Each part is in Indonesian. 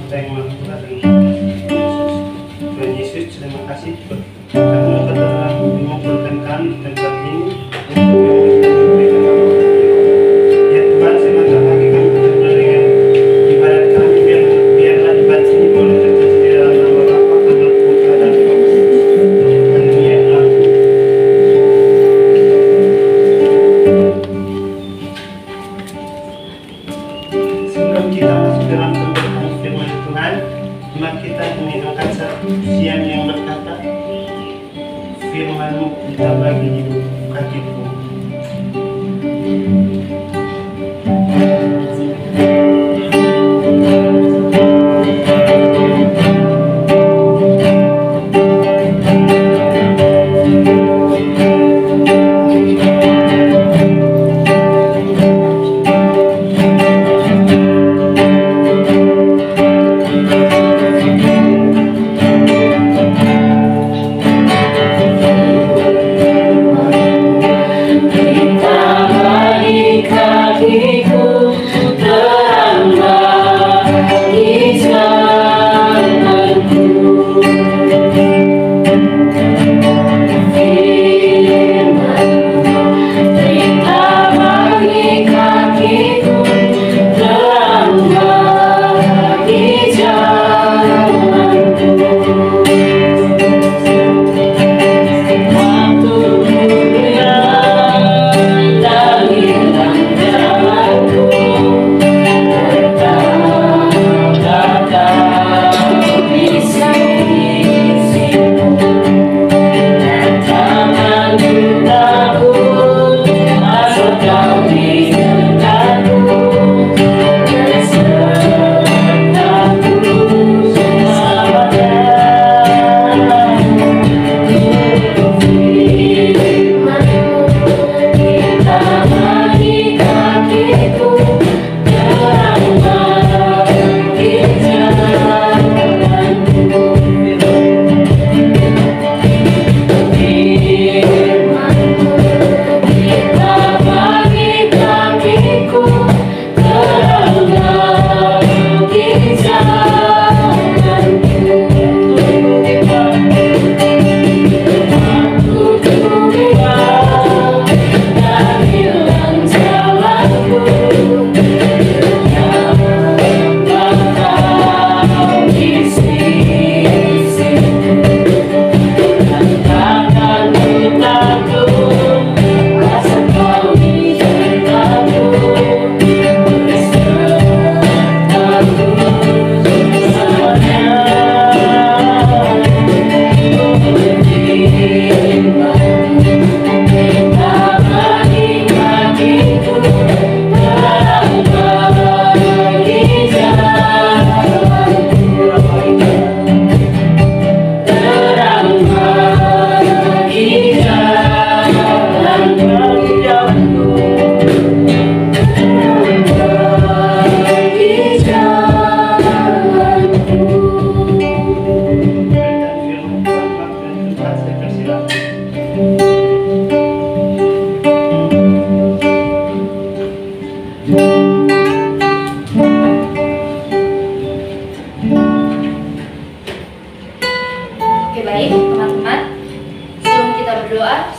Bapa yang Maha Kuasa, Tuhan Yesus, terima kasih karena Kau telah mengumpulkan kami di tempat ini untuk memberikan ya Tuhan, semoga bagi kami betul-betul dengan ibadat kami biarlah ibadat ini boleh terjadi di dalam nama Bapa, Anak, Putra dan Roh Kudus. Haleluya. Sebelum kita masuk dalam pemberitaan firman Tuhan, mari kita mendengarkan satu pujian yang berkata, firman-Mu kita bagi hidup kakiku.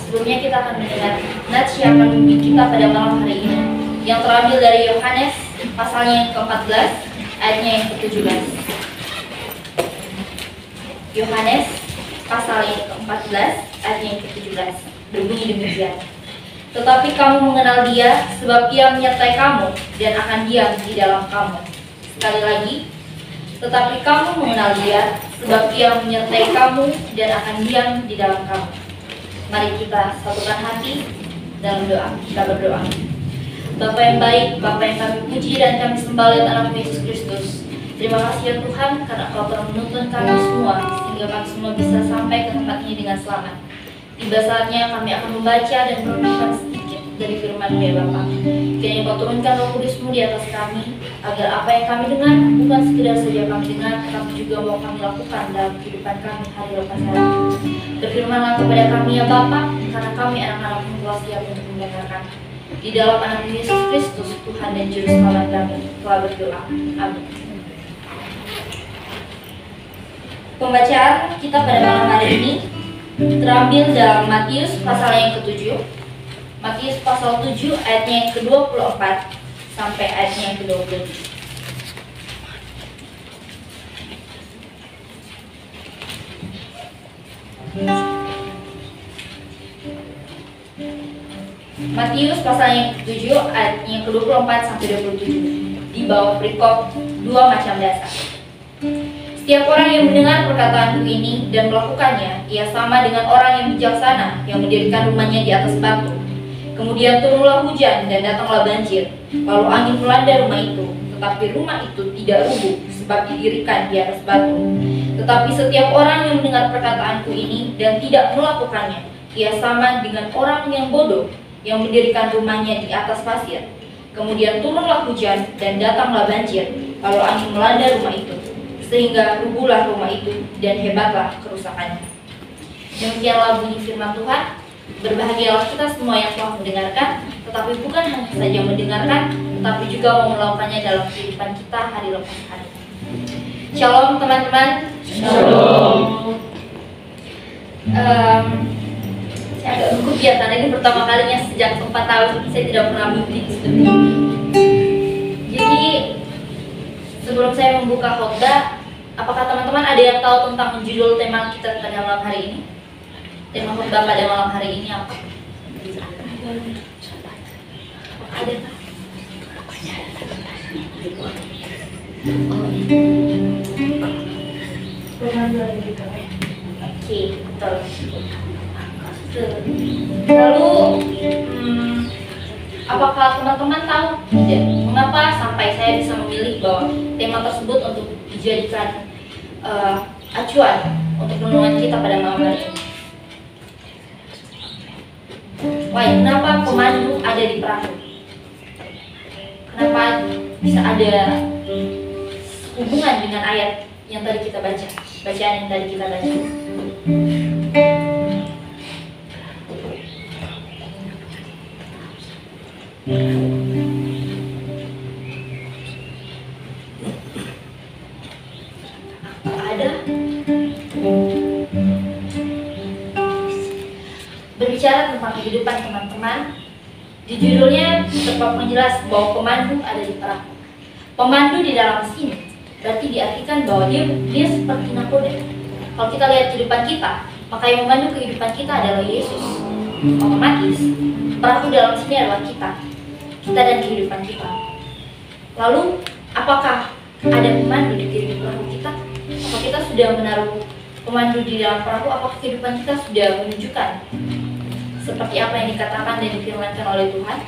Sebelumnya kita akan mendengar nats yang akan membimbing kita pada malam hari ini, yang terambil dari Yohanes pasalnya yang ke-14 ayatnya yang ke-17. Yohanes pasal yang ke-14 ayatnya yang ke-17 berbunyi demikian. Tetapi kamu mengenal Dia sebab Ia menyertai kamu dan akan diam di dalam kamu. Sekali lagi, tetapi kamu mengenal Dia sebab Ia menyertai kamu dan akan diam di dalam kamu. Mari kita satukan hati dalam doa. Kita berdoa. Bapa yang baik, Bapa yang kami puji dan kami sembah lewat anak Yesus Kristus. Terima kasih ya Tuhan karena Kau telah menuntun kami semua sehingga kami semua bisa sampai ke tempat ini dengan selamat. Tiba saatnya kami akan membaca dan merenungkan sedikit dari firman-Mu ya Bapa. Kiranya Kau turunkan Roh Kudus-Mu di atas kami agar apa yang kami dengar bukan sekedar saja kami dengar, tetapi juga mau kami lakukan dalam kehidupan kami hari lepas hari. Berfirmanlah kepada kami ya Bapa, karena kami anak-anak-Mu telah siap untuk mendengarkan. Di dalam anak Yesus Kristus, Tuhan dan Juru Selamat kami telah berdoa. Amin. Pembacaan kita pada malam hari ini terambil dalam Matius pasal yang ke-7. Matius pasal 7 ayatnya yang ke-24 sampai ayatnya yang ke-27. Matius pasal yang ke-7 ayat yang ke-24 sampai 27 di bawah perikop 2 macam dasar. Setiap orang yang mendengar perkataanku ini dan melakukannya, ia sama dengan orang yang bijaksana yang mendirikan rumahnya di atas batu. Kemudian turunlah hujan dan datanglah banjir, lalu angin melanda rumah itu. Tetapi rumah itu tidak rubuh sebab didirikan di atas batu. Tetapi setiap orang yang mendengar perkataanku ini dan tidak melakukannya, ia sama dengan orang yang bodoh yang mendirikan rumahnya di atas pasir. Kemudian turunlah hujan dan datanglah banjir, lalu angin melanda rumah itu, sehingga rubuhlah rumah itu dan hebatlah kerusakannya. Demikianlah bunyi firman Tuhan. Berbahagialah kita semua yang telah mendengarkan, tetapi bukan hanya saja mendengarkan, tetapi juga mau melakukannya dalam kehidupan kita hari lepas hari. Shalom teman-teman. Shalom. Saya agak gugup ya, karena ini pertama kalinya sejak 4 tahun saya tidak pernah mimpi seperti ini. Jadi sebelum saya membuka khotbah, apakah teman-teman ada yang tahu tentang judul tema kita pada malam hari ini? Tema khotbah pada malam hari ini apa? Ada Pak? Oke, betul. Lalu, apakah teman-teman tahu tidak mengapa sampai saya bisa memilih bahwa tema tersebut untuk dijadikan acuan untuk renungan kita pada malam hari ini? Why? Kenapa pemandu ada di perahu? Kenapa bisa ada hubungan dengan ayat yang tadi kita baca, bacaan yang tadi kita baca? Ada? Berbicara tentang kehidupan teman-teman, di judulnya tetap menjelas bahwa pemandu ada di perahu. Pemandu di dalam sini berarti diartikan bahwa dia seperti nakoda. Kalau kita lihat kehidupan kita, maka yang memandu kehidupan kita adalah Yesus. Otomatis perahu dalam sini adalah kita dan kehidupan kita. Lalu, apakah ada pemandu di kehidupan kita? Apakah kita sudah menaruh pemandu di dalam perahu? Apakah kehidupan kita sudah menunjukkan seperti apa yang dikatakan dan difirmankan oleh Tuhan?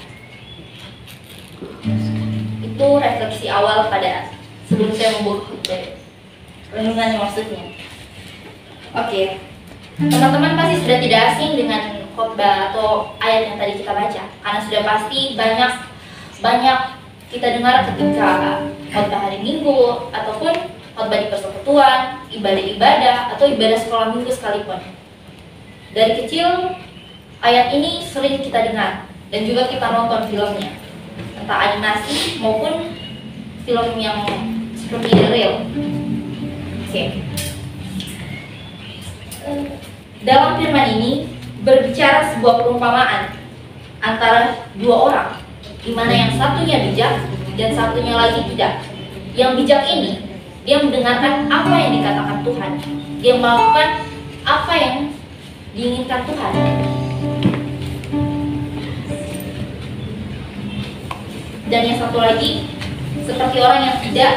Itu refleksi awal pada sebelum saya membuka renungannya maksudnya. Oke, teman-teman pasti sudah tidak asing dengan khotbah atau ayat yang tadi kita baca, karena sudah pasti banyak kita dengar ketika khotbah hari Minggu ataupun khotbah di persekutuan, ibadah-ibadah atau ibadah sekolah minggu sekalipun. Dari kecil ayat ini sering kita dengar dan juga kita nonton filmnya, entah animasi maupun film yang seperti The Real. Oke. Dalam firman ini berbicara sebuah perumpamaan antara dua orang, di mana yang satunya bijak dan satunya lagi tidak. Yang bijak ini, dia mendengarkan apa yang dikatakan Tuhan, dia melakukan apa yang diinginkan Tuhan. Dan yang satu lagi seperti orang yang tidak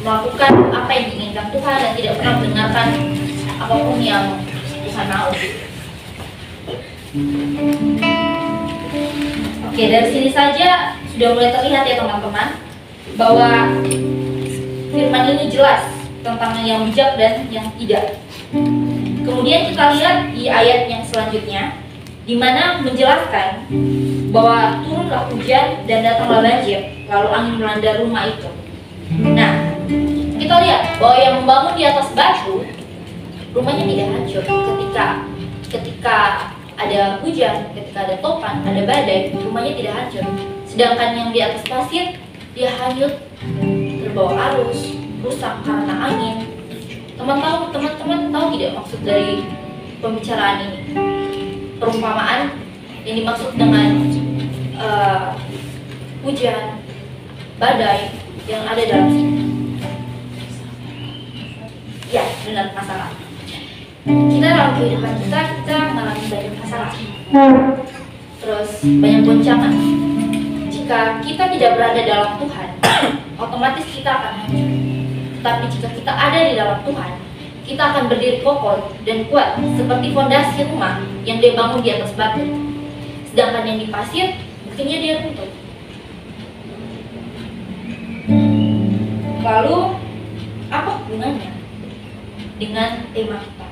melakukan apa yang diinginkan Tuhan dan tidak pernah mendengarkan apapun yang Tuhan mau. Oke, dari sini saja sudah mulai terlihat ya teman-teman bahwa firman ini jelas tentang yang bijak dan yang tidak. Kemudian kita lihat di ayat yang selanjutnya, di mana menjelaskan bahwa turunlah hujan dan datanglah banjir, lalu angin melanda rumah itu. Nah, kita lihat bahwa yang membangun di atas batu, rumahnya tidak hancur ketika ada hujan, ketika ada topan, ada badai, rumahnya tidak hancur. Sedangkan yang di atas pasir, dia hanyut, terbawa arus, rusak karena angin, Teman-teman tahu tidak maksud dari pembicaraan ini? Perumpamaan yang dimaksud dengan hujan, badai yang ada dalam sini. Ya, benar, masalah. Kita dalam kehidupan kita mengalami banyak masalah. Terus banyak goncangan. Jika kita tidak berada dalam Tuhan, otomatis kita akan hancur. Tapi jika kita ada di dalam Tuhan, kita akan berdiri kokoh dan kuat seperti fondasi rumah yang dia bangun di atas batu. Sedangkan yang di pasir, buktinya dia runtuh. Lalu, apa hubungannya dengan tema kita?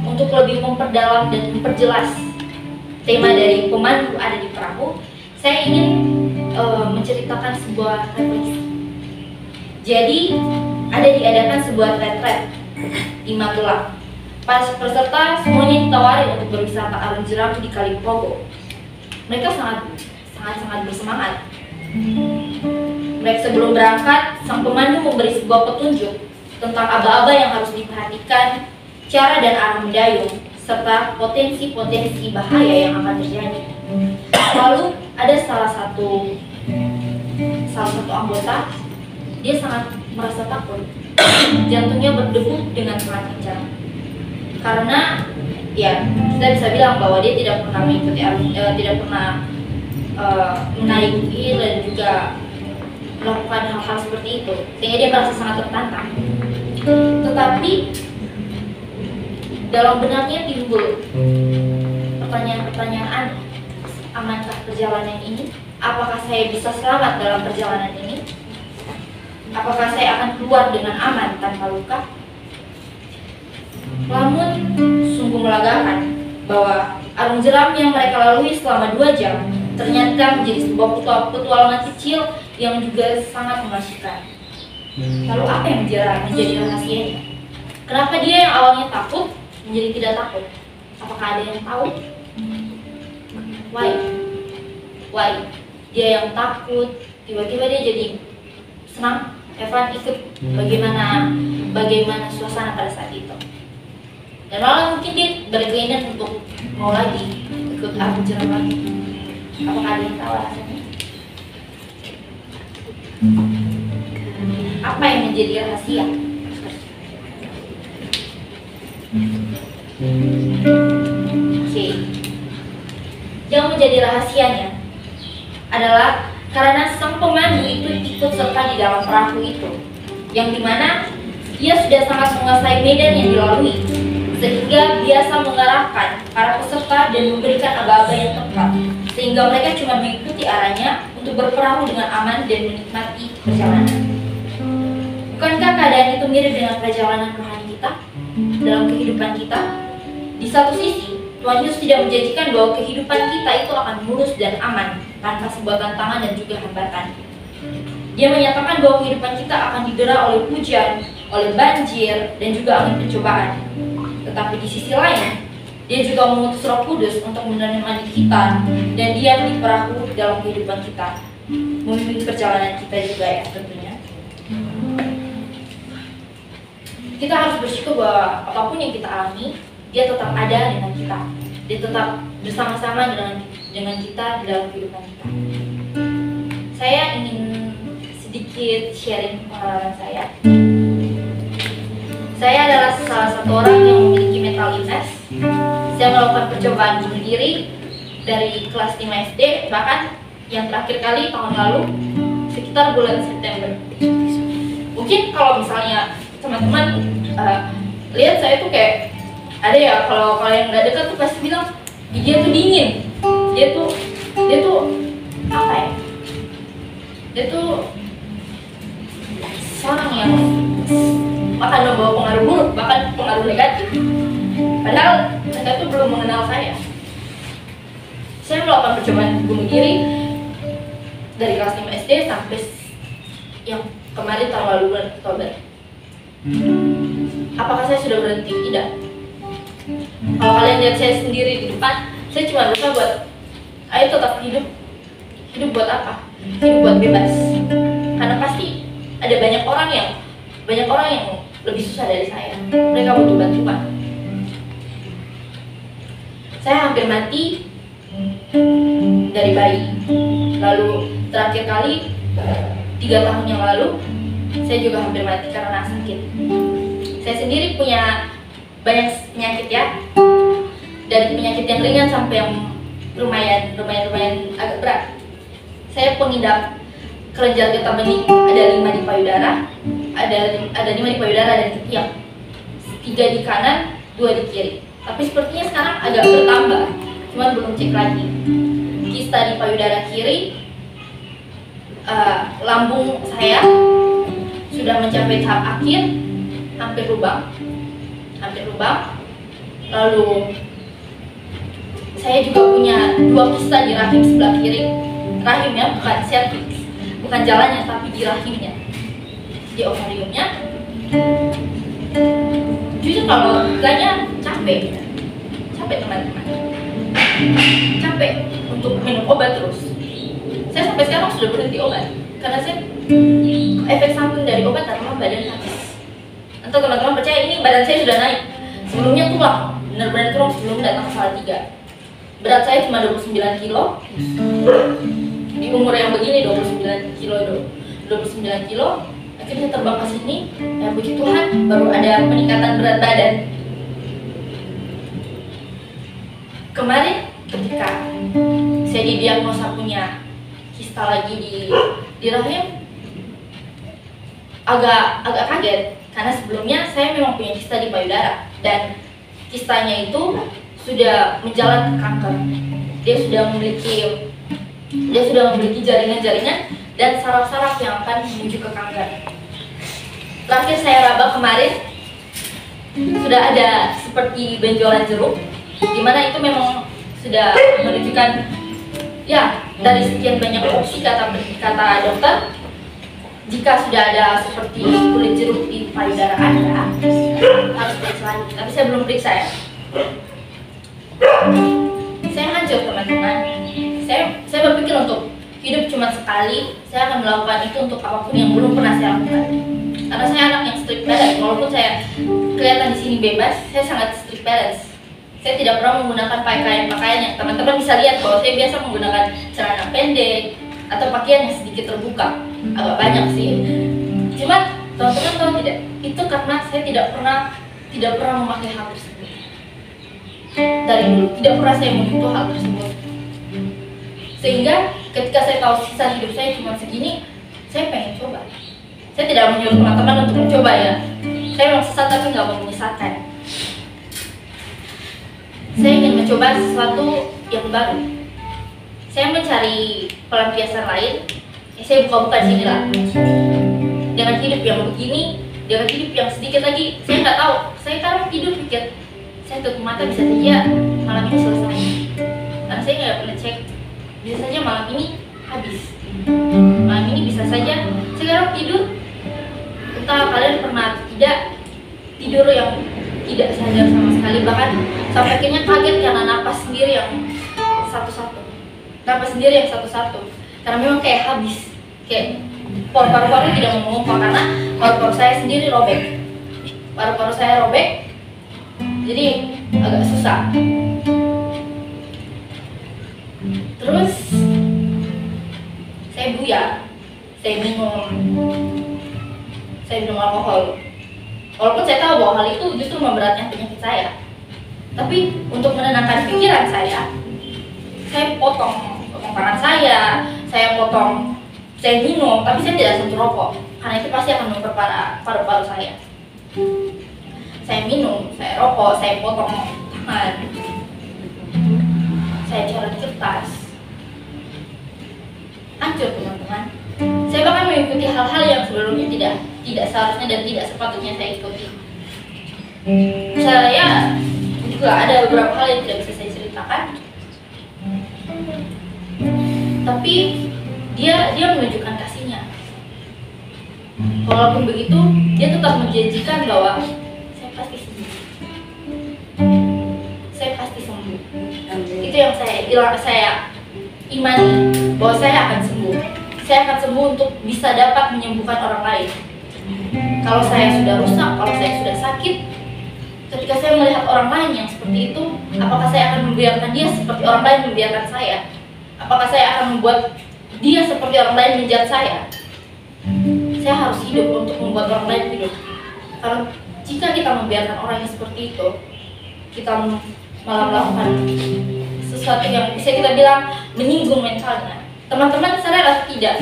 Untuk lebih memperdalam dan memperjelas tema dari pemandu ada di perahu, saya ingin menceritakan sebuah refleksi. Jadi, ada diadakan sebuah retret di Magelang. Para peserta semuanya ditawari untuk berwisata arung jeram di Kali Progo. Mereka sangat bersemangat. Mereka sebelum berangkat, sang pemandu memberi sebuah petunjuk tentang aba-aba yang harus diperhatikan, cara dan arah mendayung, serta potensi-potensi bahaya yang akan terjadi. Lalu ada salah satu anggota, dia sangat merasa takut. Jantungnya berdegup dengan sangat kencang. Karena ya kita bisa bilang bahwa dia tidak pernah mengikuti tidak pernah menaiki dan juga melakukan hal-hal seperti itu, sehingga dia merasa sangat tertantang. Tetapi dalam benaknya timbul pertanyaan-pertanyaan aneh. Amankah perjalanan ini? Apakah saya bisa selamat dalam perjalanan ini? Apakah saya akan keluar dengan aman tanpa luka? Namun sungguh melagakan bahwa arung jeram yang mereka lalui selama 2 jam ternyata menjadi sebuah petualangan kecil yang juga sangat mengasihkan. Lalu apa yang menjadi rahasianya? Kenapa dia yang awalnya takut menjadi tidak takut? Apakah ada yang tahu? Why? Dia yang takut, tiba-tiba dia jadi senang. Evan ikut bagaimana suasana pada saat itu. Dan malah mungkin dia berkeinginan untuk mau lagi ikut arung jeram lagi. Apakah ada yang tahu rasanya? Apa yang menjadi rahasia? Oke. Yang menjadi rahasianya adalah karena sang pemandu itu ikut serta di dalam perahu itu, yang dimana dia sudah sangat menguasai medan yang dilalui, sehingga biasa mengarahkan para peserta dan memberikan aba-aba yang tepat, sehingga mereka cuma mengikuti arahnya untuk berperahu dengan aman dan menikmati perjalanan. Bukankah keadaan itu mirip dengan perjalanan rohani kita dalam kehidupan kita? Di satu sisi, Tuhan Yesus tidak menjanjikan bahwa kehidupan kita itu akan mulus dan aman tanpa sebuah tantangan dan juga hambatan. Dia menyatakan bahwa kehidupan kita akan didera oleh hujan, oleh banjir, dan juga angin pencobaan. Tetapi di sisi lain, dia juga mengutus Roh Kudus untuk menemani kita dan diam di perahu dalam kehidupan kita, memimpin perjalanan kita juga ya tentunya. Kita harus bersyukur bahwa apapun yang kita alami, dia tetap ada dengan kita. Dia tetap bersama-sama dengan kita di dalam kehidupan kita. Saya ingin sedikit sharing pengalaman saya. Saya adalah salah satu orang yang memiliki mental illness. Saya melakukan percobaan bunuh diri dari kelas 5 SD, bahkan yang terakhir kali tahun lalu sekitar bulan September. Mungkin kalau misalnya teman-teman lihat saya tuh kayak ada ya, kalau yang nggak dekat tuh pasti bilang dia tuh dingin, dia tuh apa ya? Dia tuh seorang yang akan membawa pengaruh buruk, bahkan pengaruh negatif. Padahal mereka tuh belum mengenal saya. Saya melakukan percobaan bunuh diri dari kelas 5 SD sampai yang kemarin tahun lalu bulan Oktober. Apakah saya sudah berhenti? Tidak. Kalau kalian lihat saya sendiri di depan, saya cuma berusaha buat ayo tetap hidup. Hidup buat apa? Hidup buat bebas. Karena pasti ada banyak orang yang banyak orang yang lebih susah dari saya. Mereka butuh bantuan. Saya hampir mati dari bayi. Lalu terakhir kali 3 tahun yang lalu saya juga hampir mati karena sakit. Saya sendiri punya banyak penyakit ya, dari penyakit yang ringan sampai yang lumayan agak berat. Saya pengidap kelenjar getah bening, ada 5 di payudara, ada 5 di payudara dan ketiak, 3 di kanan, 2 di kiri. Tapi sepertinya sekarang agak bertambah, cuman belum cek lagi. Kista di payudara kiri, lambung saya sudah mencapai tahap akhir, hampir lubang. Lalu saya juga punya 2 kista di rahim sebelah kiri. Rahimnya bukan cervix, bukan jalannya, tapi di rahimnya, di ovariumnya. Jujur kalau bilangnya capek teman-teman, capek untuk minum obat terus. Saya sampai sekarang sudah berhenti obat karena saya efek samping dari obat adalah badan habis. Entah teman-teman percaya, ini badan saya sudah naik. Sebelumnya tulang, benar-benar tulang sebelum datang ke Salatiga. Berat saya cuma 29 kilo. Di umur yang begini 29 kilo. Akhirnya terbang ke sini. Ya puji Tuhan, baru ada peningkatan berat badan. Kemarin ketika saya didiagnosa punya kista lagi di rahim, agak kaget karena sebelumnya saya memang punya kista di payudara dan kistanya itu sudah menjalan ke kanker. Dia sudah memiliki jaringan-jaringan dan saraf-saraf yang akan menuju ke kanker. Terakhir saya raba kemarin sudah ada seperti benjolan jeruk, di mana itu memang sudah menunjukkan ya dari sekian banyak opsi kata dokter, jika sudah ada seperti kulit jeruk di payudara Anda harus periksa lagi. Tapi saya belum periksa ya. Saya hancur teman-teman. Saya berpikir untuk hidup cuma sekali, saya akan melakukan itu untuk apapun yang belum pernah saya lakukan. Karena saya anak yang strict balance, walaupun saya kelihatan di sini bebas, saya sangat strict balance. Saya tidak pernah menggunakan pakaian yang teman-teman bisa lihat bahwa saya biasa menggunakan celana pendek atau pakaian yang sedikit terbuka, agak banyak sih. Cuman teman-teman tahu tidak? Itu karena saya tidak pernah memakai hal tersebut. Dari dulu tidak pernah saya menyentuh hal tersebut. Sehingga ketika saya tahu sisa hidup saya cuma segini, saya pengen coba. Saya tidak menyuruh teman-teman untuk mencoba ya. Saya memang sesat tapi nggak mau menyesatkan. Saya ingin mencoba sesuatu yang baru. Saya mencari pelampiasan lain. Saya buka-buka di sini lah. Dengan hidup yang begini, dengan hidup yang sedikit lagi, saya nggak tahu. Saya sekarang tidur pikir, saya tutup mata bisa saja malam ini selesai. Karena saya nggak pernah cek. Bisa saja malam ini habis. Malam ini bisa saja. Sekarang tidur, entah kalian pernah tidak tidur yang tidak sadar sama sekali, bahkan sampai akhirnya kaget karena napas sendiri yang satu-satu. Karena memang kayak habis, kayak paru-paru tidak mau memompa karena paru-paru saya sendiri robek. Paru-paru saya robek, jadi agak susah. Terus saya buyar, saya minum alkohol. Walaupun saya tahu bahwa hal itu justru memberatkan penyakit saya, tapi untuk menenangkan pikiran saya potong tangan saya minum, tapi saya tidak sentuh rokok karena itu pasti akan memperparah paru-paru saya. Saya minum, saya rokok, saya potong tangan, saya coret kertas. Hancur teman-teman. Saya bahkan mengikuti hal-hal yang sebelumnya tidak seharusnya dan tidak sepatutnya saya ikuti. Saya juga ada beberapa hal yang tidak bisa saya ceritakan, tapi dia menunjukkan kasihnya. Walaupun begitu, dia tetap menjanjikan bahwa saya pasti sembuh. Itu yang saya imani, bahwa saya akan sembuh. Saya akan sembuh untuk bisa dapat menyembuhkan orang lain. Kalau saya sudah rusak, kalau saya sudah sakit, ketika saya melihat orang lain yang seperti itu, apakah saya akan membiarkan dia seperti orang lain membiarkan saya? Apakah saya akan membuat dia seperti orang lain menjat saya? Saya harus hidup untuk membuat orang lain hidup. Karena jika kita membiarkan orang yang seperti itu, kita malah melakukan sesuatu yang bisa kita bilang menyinggung mentalnya. Teman-teman sadar atau tidak?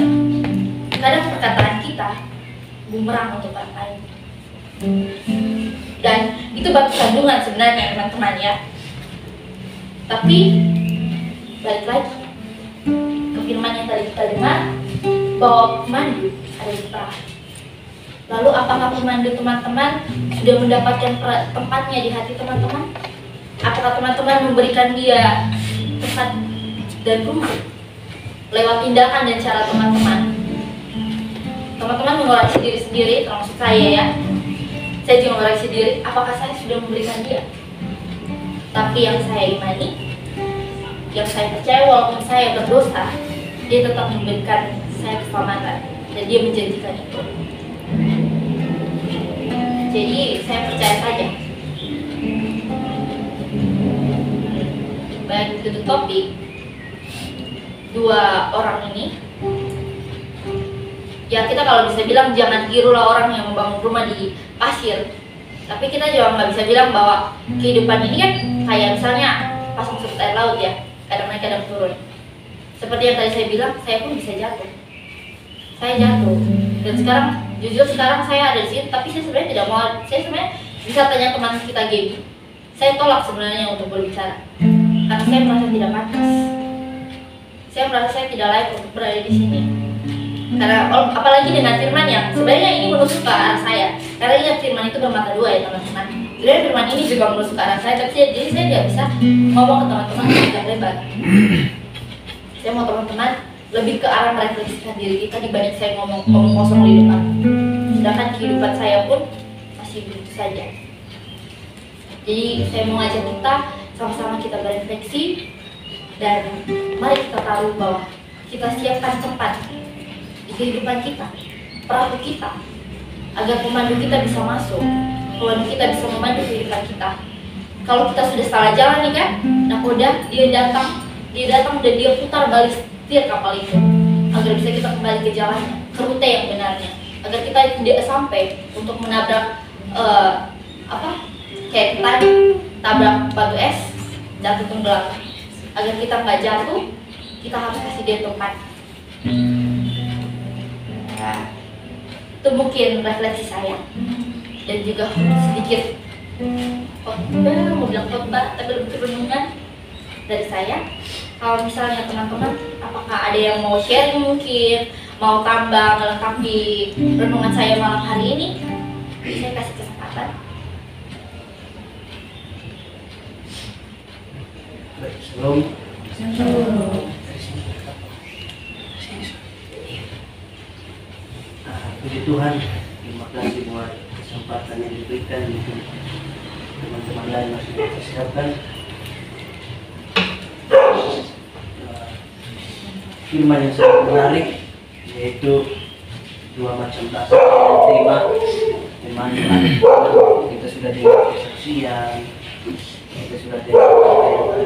Kadang perkataan kita bumerang untuk orang lain. Dan itu batu sandungan sebenarnya teman-teman ya. Tapi balik lagi ke firman yang tadi kita dengar, bahwa pemandu ada di perahu. Lalu apakah pemandu teman-teman sudah mendapatkan tempatnya di hati teman-teman? Apakah teman-teman memberikan dia tempat dan rumah lewat tindakan dan cara teman-teman? Teman-teman mengoreksi diri sendiri, termasuk saya ya. Saya juga mengoreksi diri, apakah saya sudah memberikan dia? Tapi yang saya imani, yang saya percaya walaupun saya berdosa, dia tetap memberikan saya keselamatan dan dia menjanjikan itu. Jadi saya percaya saja. Baik itu topik dua orang ini, ya kita kalau bisa bilang jangan tirulah orang yang membangun rumah di pasir. Tapi kita juga nggak bisa bilang bahwa kehidupan ini kan kayak misalnya pasang surut air laut ya, kadang naik kadang turun. Seperti yang tadi saya bilang, saya pun bisa jatuh. Saya jatuh. Dan sekarang, jujur sekarang saya ada di sini, tapi saya sebenarnya tidak mau. Saya sebenarnya bisa tanya teman kita Gaby. Saya tolak sebenarnya untuk berbicara, karena saya merasa tidak pantas. Saya merasa saya tidak layak untuk berada di sini. Karena apalagi dengan firman yang sebenarnya ini menusuk ke arah saya. Karena ingat firman itu bermata dua ya teman-teman. Sebenarnya firman ini juga menusuk ke arah saya, tapi jadi saya tidak bisa ngomong ke teman-teman tidak lebar. Saya mau teman-teman lebih ke arah merefleksikan diri kita dibanding saya ngomong kosong di depan. Sedangkan kehidupan saya pun masih begitu saja. Jadi saya mau ngajak kita sama-sama kita berefleksi dan mari kita tahu bahwa kita siapkan tempat di kehidupan kita, perahu kita, agar pemandu kita bisa masuk, pemandu kita bisa memandu kehidupan kita. Kalau kita sudah salah jalan nih kan, nakoda dia datang dan dia putar balik setir kapal itu agar bisa kita kembali ke jalannya, ke rute yang benarnya, agar kita tidak sampai untuk menabrak kayak kita tabrak batu es jatuh tenggelam. Agar kita nggak jatuh, kita harus kasih dia tempat. Nah, itu mungkin refleksi saya dan juga sedikit mau bilang khotbah tapi lebih ke renungan dari saya. Kalau misalnya teman-teman, apakah ada yang mau sharing mungkin, mau tambah melengkapi renungan saya malam hari ini, saya kasih kesempatan. Shalom. Puji Tuhan, terima kasih buat kesempatan yang diberikan untuk teman-teman lain masih dipersiapkan. Firman yang sangat menarik, yaitu dua macam rasa yang terima. Memang kita sudah dengar kesaksian, kita sudah dengar apa yang tadi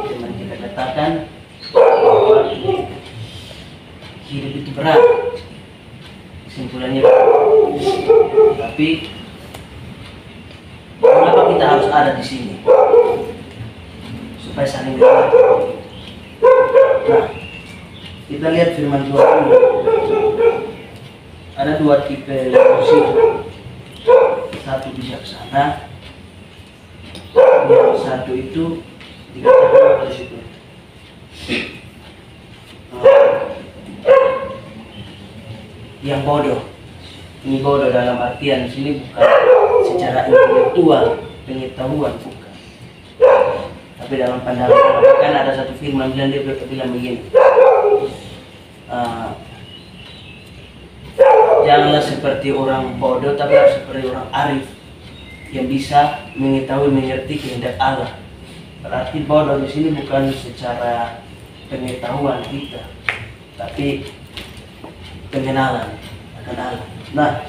teman kita katakan bahwa hidup itu berat. Kesimpulannya, tapi kenapa kita harus ada di sini? Supaya saling mengerti. Nah, kita lihat firman Tuhan ini. Ada dua tipe manusia. Satu bijaksana, yang satu itu dikatakan apa di situ? Yang bodoh. Ini bodoh dalam artian di sini bukan secara intelektual, pengetahuan bukan. Tapi dalam pandangan kan ada satu firman dia bilang begini. Janganlah seperti orang bodoh, tapi harus seperti orang arif yang bisa mengetahui mengerti kehendak Allah. Berarti bodoh di sini bukan secara pengetahuan kita, tapi pengenalan akan Allah. Nah,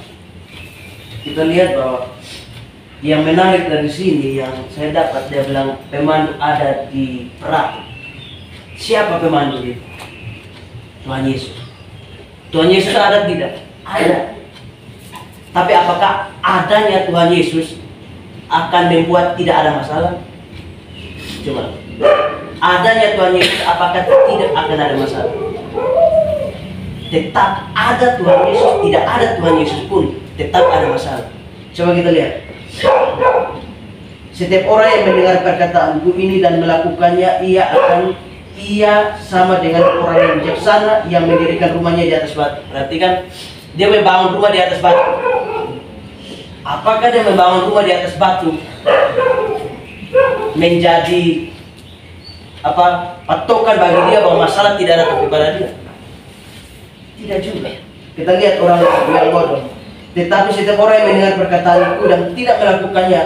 kita lihat bahwa yang menarik dari sini yang saya dapat, dia bilang pemandu ada di perahu. Siapa pemandu itu? Tuhan Yesus. Tuhan Yesus ada tidak? Ada. Tapi apakah adanya Tuhan Yesus akan membuat tidak ada masalah? Coba. Adanya Tuhan Yesus apakah tidak akan ada masalah? Tetap ada Tuhan Yesus, tidak ada Tuhan Yesus pun tetap ada masalah. Coba kita lihat. Setiap orang yang mendengar perkataanku ini dan melakukannya, ia sama dengan orang yang bijaksana yang mendirikan rumahnya di atas batu. Berarti kan dia membangun rumah di atas batu. Apakah dia membangun rumah di atas batu menjadi patokan bagi dia bahwa masalah tidak ada kepada dia? Tidak juga. Kita lihat orang yang bodoh. Tetapi setiap orang yang mendengar perkataanku dan tidak melakukannya,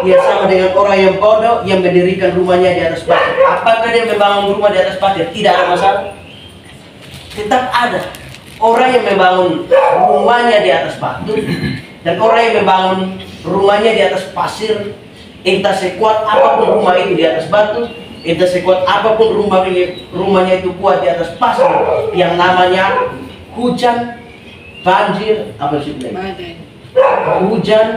ia sama dengan orang yang bodoh yang mendirikan rumahnya di atas pasir. Apakah dia membangun rumah di atas pasir? Tidak ada masalah. Tetap ada orang yang membangun rumahnya di atas batu dan orang yang membangun rumahnya di atas pasir. Entah sekuat apapun rumah itu di atas batu, entah sekuat apapun rumahnya itu kuat di atas pasir, yang namanya hujan, banjir, hujan,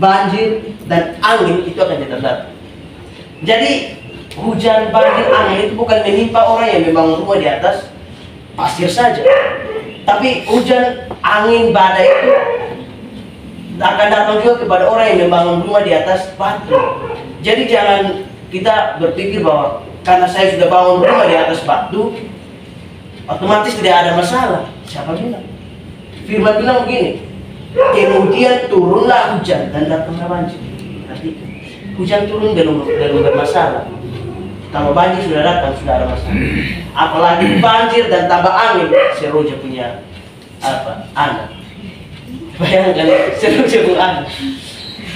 banjir, dan angin itu akan tetap datang. Jadi hujan, banjir, angin itu bukan menimpa orang yang membangun rumah di atas pasir saja, tapi hujan, angin, badai itu akan datang juga kepada orang yang membangun rumah di atas batu. Jadi jangan kita berpikir bahwa karena saya sudah bangun rumah di atas batu otomatis tidak ada masalah. Siapa bilang? Firman bilang begini, kemudian turunlah hujan dan datanglah banjir. Nanti hujan turun belum bermasalah. Kalau banjir sudah datang sudah ada masalah. Apalagi banjir dan tambah angin, Seroja punya anak. Bayangkan Seroja punya anak.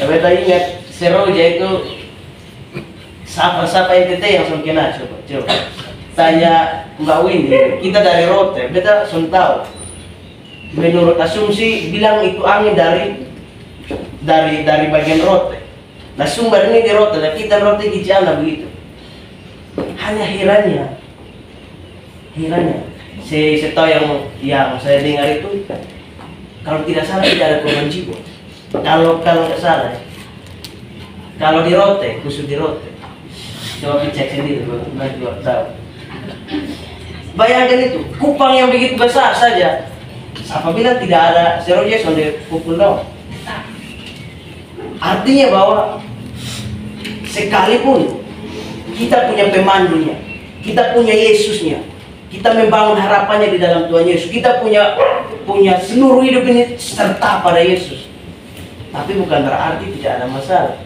Tapi kita ingat Seroja itu siapa NTT yang sudah kena, coba. Tanya Mbak Winnie, kita dari Rote, beta sudah tahu. Menurut asumsi bilang itu angin dari bagian Rote. Nah sumber ini di Rote, nah kita Rote di Ciana begitu. Hanya herannya, saya tahu yang saya dengar itu, kalau tidak salah tidak ada korban jiwa. Kalau tidak salah, kalau di Rote, khusus di Rote, coba cek sendiri, nanti juga tahu. Bayangkan itu, kupang yang begitu besar saja. Apabila tidak ada Seroja sudah pukul down. Artinya bahwa sekalipun kita punya pemandunya, kita punya Yesusnya, kita membangun harapannya di dalam Tuhan Yesus, kita punya seluruh hidup ini serta pada Yesus. Tapi bukan berarti tidak ada masalah,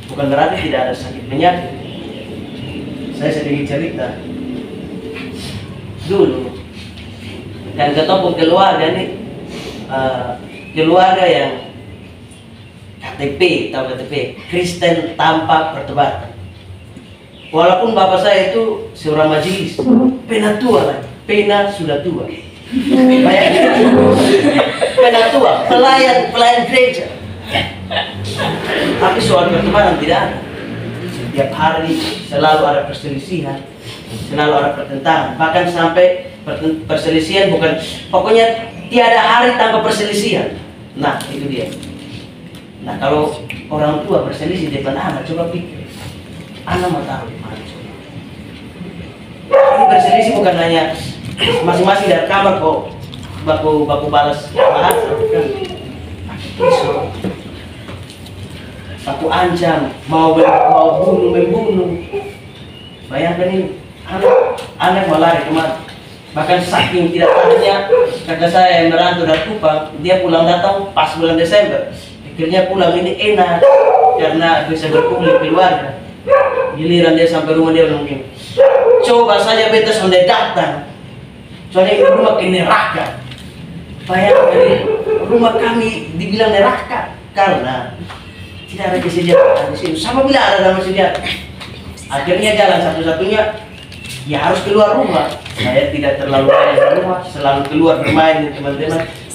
bukan berarti tidak ada sakit penyakit. Saya sedikit cerita dulu, dan ketemu keluarga nih, keluarga yang KTP, tahu KTP, Kristen tanpa pertobatan. Walaupun bapak saya itu seorang majelis, pena tua lah, pena sudah tua, pena tua, pelayan gereja. Tapi soal pertobatan tidak ada. Setiap hari selalu ada perselisihan, selalu ada pertentangan, bahkan sampai perselisihan bukan, pokoknya tiada hari tanpa perselisihan. Nah itu dia. Nah kalau orang tua berselisih di depan anak, coba pikir, anak mau taruh di mana? Ini berselisih bukan hanya masing-masing dari kamar kok baku balas bahasa, bukan. Aku ancam, mau membunuh. Bayangkan ini, anak mau lari kemana? Bahkan saking tidak tahannya, kakak saya yang merantau dari Kupang, dia pulang datang pas bulan Desember. Akhirnya pulang ini enak, karena bisa berkumpul keluarga. Giliran dia sampai rumah dia bilang begini, coba saja beta sudah datang, soalnya ini rumah ke neraka. Bayangkan rumah kami dibilang neraka karena tidak ada kesejahteraan di sini. Sama bila ada nama sejarah. Akhirnya jalan satu-satunya ya harus keluar rumah. Saya tidak terlalu banyak di rumah, selalu keluar bermain dengan teman-teman.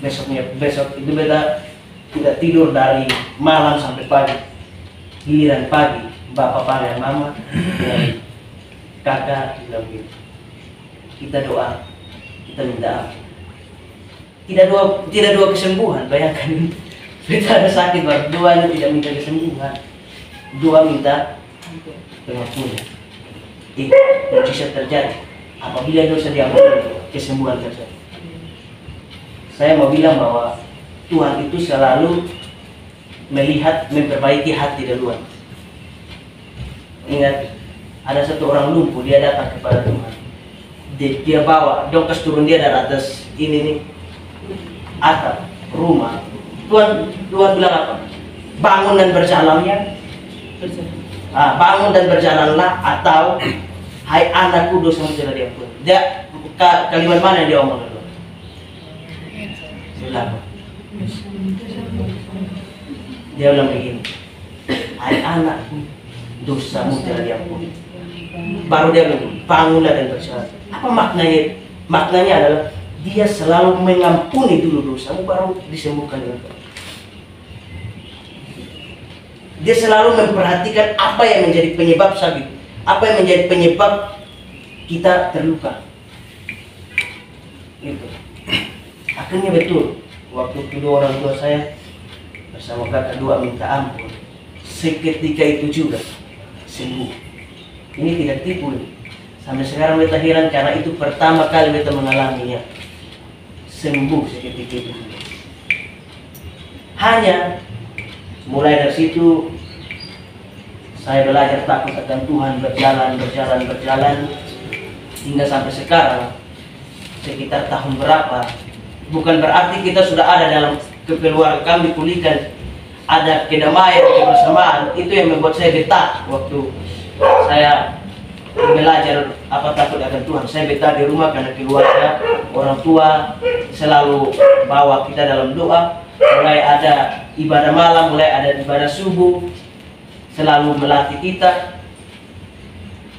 besok itu beta tidak tidur dari malam sampai pagi. Giliran pagi bapak panggil mama dan kakak bilang begini, kita doa, kita minta ampun. Tidak doa kesembuhan. Bayangkan beta ada sakit baru doanya tidak minta kesembuhan, doa minta pengampunan. Itu mujizat terjadi apabila dosa diampuni, kesembuhan terjadi. Saya mau bilang bahwa Tuhan itu selalu melihat, memperbaiki hati duluan. Ingat, ada satu orang lumpuh, dia datang kepada Tuhan. Dia bawa dongkas turun dia dari atas ini nih, atap rumah. Tuhan bilang apa? Bangun dan berjalan ya. Bangun dan berjalanlah, atau hai anakku dosamu telah diampuni. Dia kalimat mana yang dia omong dulu? Dia bilang begini, hai anakku dosamu telah diampuni. Baru dia bilang bangunlah dan berjalan. Apa maknanya? Maknanya adalah dia selalu mengampuni dulu dosamu baru disembuhkan dengan Tuhan. Dia selalu memperhatikan apa yang menjadi penyebab sakit, apa yang menjadi penyebab kita terluka. Itu. Akhirnya betul, waktu kedua orang tua saya bersama kakak dua minta ampun, seketika itu juga sembuh. Ini tidak tipu. Sampai sekarang beta heran karena itu pertama kali beta mengalaminya. Sembuh seketika itu. Hanya mulai dari situ saya belajar takut akan Tuhan, berjalan hingga sampai sekarang sekitar tahun berapa. Bukan berarti kita sudah ada dalam kekeluargaan kami pulihkan, ada kedamaian, kebersamaan. Itu yang membuat saya betah waktu saya belajar apa takut akan Tuhan. Saya betah di rumah karena keluarga, orang tua selalu bawa kita dalam doa. Mulai ada ibadah malam, mulai ada ibadah subuh, selalu melatih kita.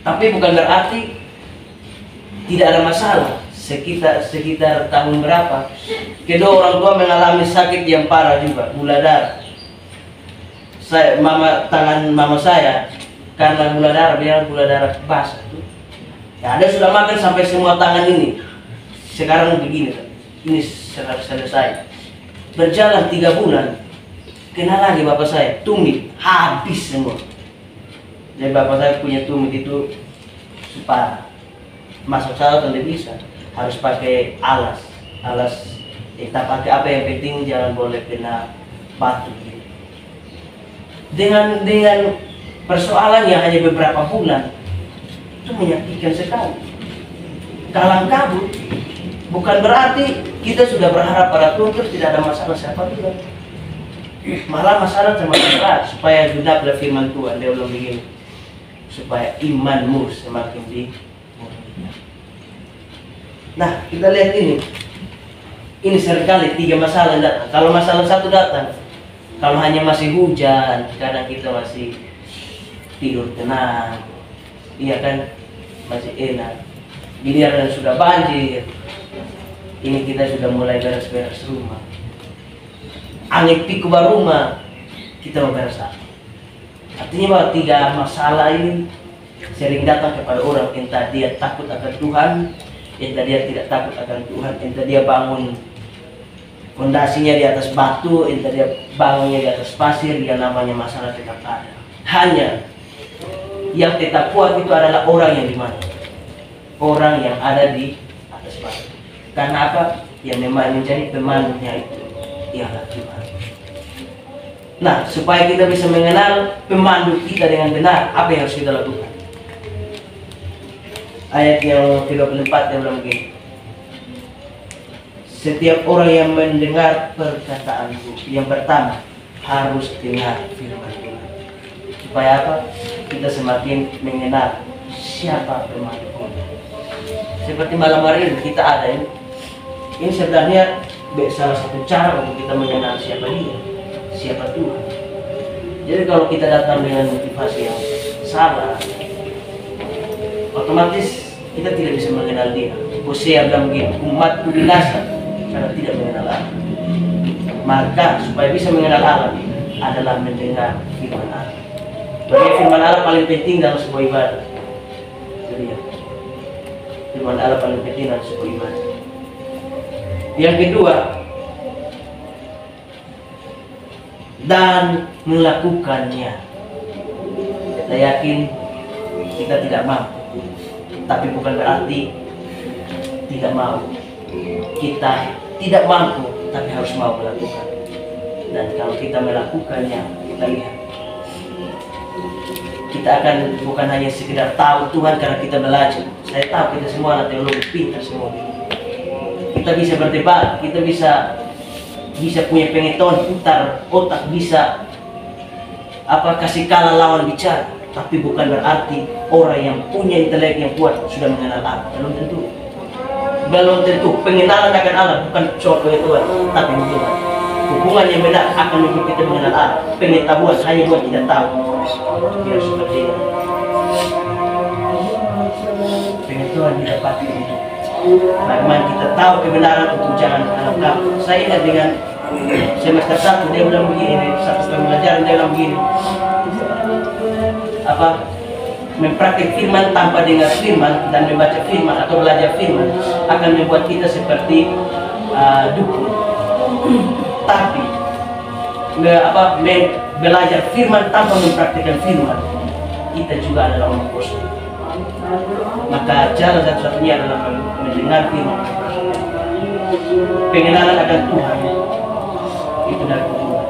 Tapi bukan berarti tidak ada masalah. Sekitar tahun berapa, kedua orang tua mengalami sakit yang parah juga, gula darah. Tangan mama saya karena gula darah, biar gula darah basah. Ya, ada sudah makan sampai semua tangan ini. Sekarang begini, ini selesai. Berjalan 3 bulan, kena lagi bapak saya, tumit, habis semua. Jadi bapak saya punya tumit itu parah. Masuk salah tidak bisa, harus pakai alas. Kita pakai apa yang penting jangan boleh kena batu. Dengan persoalan yang hanya beberapa bulan, itu menyakitkan sekali. Kalang kabut. Bukan berarti kita sudah berharap pada Tuhan terus tidak ada masalah, siapa bilang. Malah masalah semakin berat supaya genaplah firman Tuhan. Dia bilang begini, supaya imanmu semakin dimurnikan. Nah, kita lihat ini seringkali 3 masalah yang datang. Kalau masalah 1 datang, Kalau hanya masih hujan, kadang kita masih tidur tenang, iya kan, masih enak. Giliran sudah banjir, ini kita sudah mulai beres-beres rumah. Angin pikul rumah, kita mau beres apa? Artinya bahwa 3 masalah ini sering datang kepada orang, entah dia takut akan Tuhan, entah dia tidak takut akan Tuhan, entah dia bangun fondasinya di atas batu, entah dia bangunnya di atas pasir, dia namanya masalah tetap ada. Hanya yang tetap kuat itu adalah orang yang di mana? Orang yang ada di atas batu. Karena apa? Yang memang menjadi pemandunya itu ialah Tuhan. Nah, supaya kita bisa mengenal pemandu kita dengan benar, apa yang harus kita lakukan? Ayat yang 34 yang bilang begini. Setiap orang yang mendengar perkataanku, yang pertama harus dengar firman Tuhan. Supaya apa? Kita semakin mengenal siapa pemandu kita. Seperti malam hari ini kita ada ini. Ini sebenarnya salah satu cara untuk kita mengenal siapa dia, siapa Tuhan. Jadi kalau kita datang dengan motivasi yang salah, otomatis kita tidak bisa mengenal dia. Hosea bilang begini, umatku binasa karena tidak mengenal Allah. Maka supaya bisa mengenal Allah adalah mendengar firman Allah. Bagi firman Allah paling penting dalam sebuah ibadah. Jadi ya, firman Allah paling penting dalam sebuah ibadah. Yang kedua, dan melakukannya. Kita yakin kita tidak mampu, tapi bukan berarti tidak mau. Kita tidak mampu, tapi harus mau melakukan. Dan kalau kita melakukannya, kita lihat, kita akan bukan hanya sekedar tahu Tuhan karena kita belajar. Saya tahu kita semua anak teologi pintar semua. Kita bisa berdebat, kita bisa punya pengetahuan putar otak, bisa kasih kalah lawan bicara, tapi bukan berarti orang yang punya intelek yang kuat sudah mengenal Allah. Belum tentu pengenalan akan Allah bukan soal pengetahuan, tapi hubungan. Hubungan yang benar akan membuat kita mengenal Allah. Pengetahuan hanya buat kita tahu. Biar seperti ini. Pengetahuan didapati itu. Bagaimana kita tahu kebenaran untuk jangan anggap. Saya ingat dengan semester 1 dia bilang begini, satu pembelajaran dia bilang begini. Mempraktik firman tanpa dengar firman dan membaca firman atau belajar firman akan membuat kita seperti dukun. Tapi belajar firman tanpa mempraktikkan firman, kita juga adalah orang kosong. Maka cara satu-satunya adalah mendengar firman. Pengenalan akan Tuhan itu dari hubungan.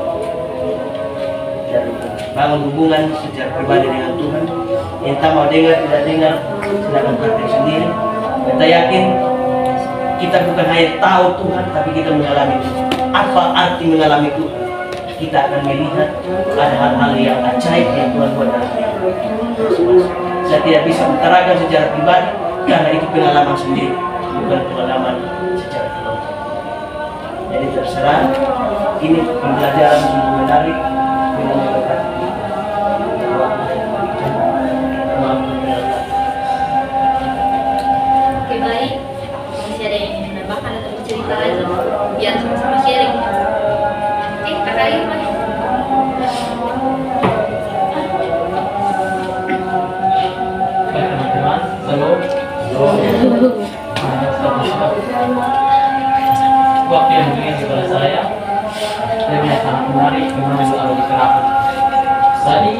Bangun hubungan secara pribadi dengan Tuhan. Entah mau dengar tidak dengar, silakan praktek sendiri. Kita yakin kita bukan hanya tahu Tuhan, tapi kita mengalami Tuhan. Apa arti mengalami Tuhan? Kita akan melihat ada hal-hal yang ajaib yang Tuhan buat dalam hidup. Saya tidak bisa utarakan secara pribadi karena itu pengalaman sendiri, bukan pengalaman secara teologi. Jadi terserah, ini pembelajaran sungguh menarik dengan memberkati kita. Oke, baik. Masih ada yang ingin menambahkan atau bercerita lagi? Biar sama-sama sharing. Oke, Kakak Irfan. Baik teman-teman, waktu yang berikan kepada saya sangat menarik bagaimana soal dikerahkan. Tadi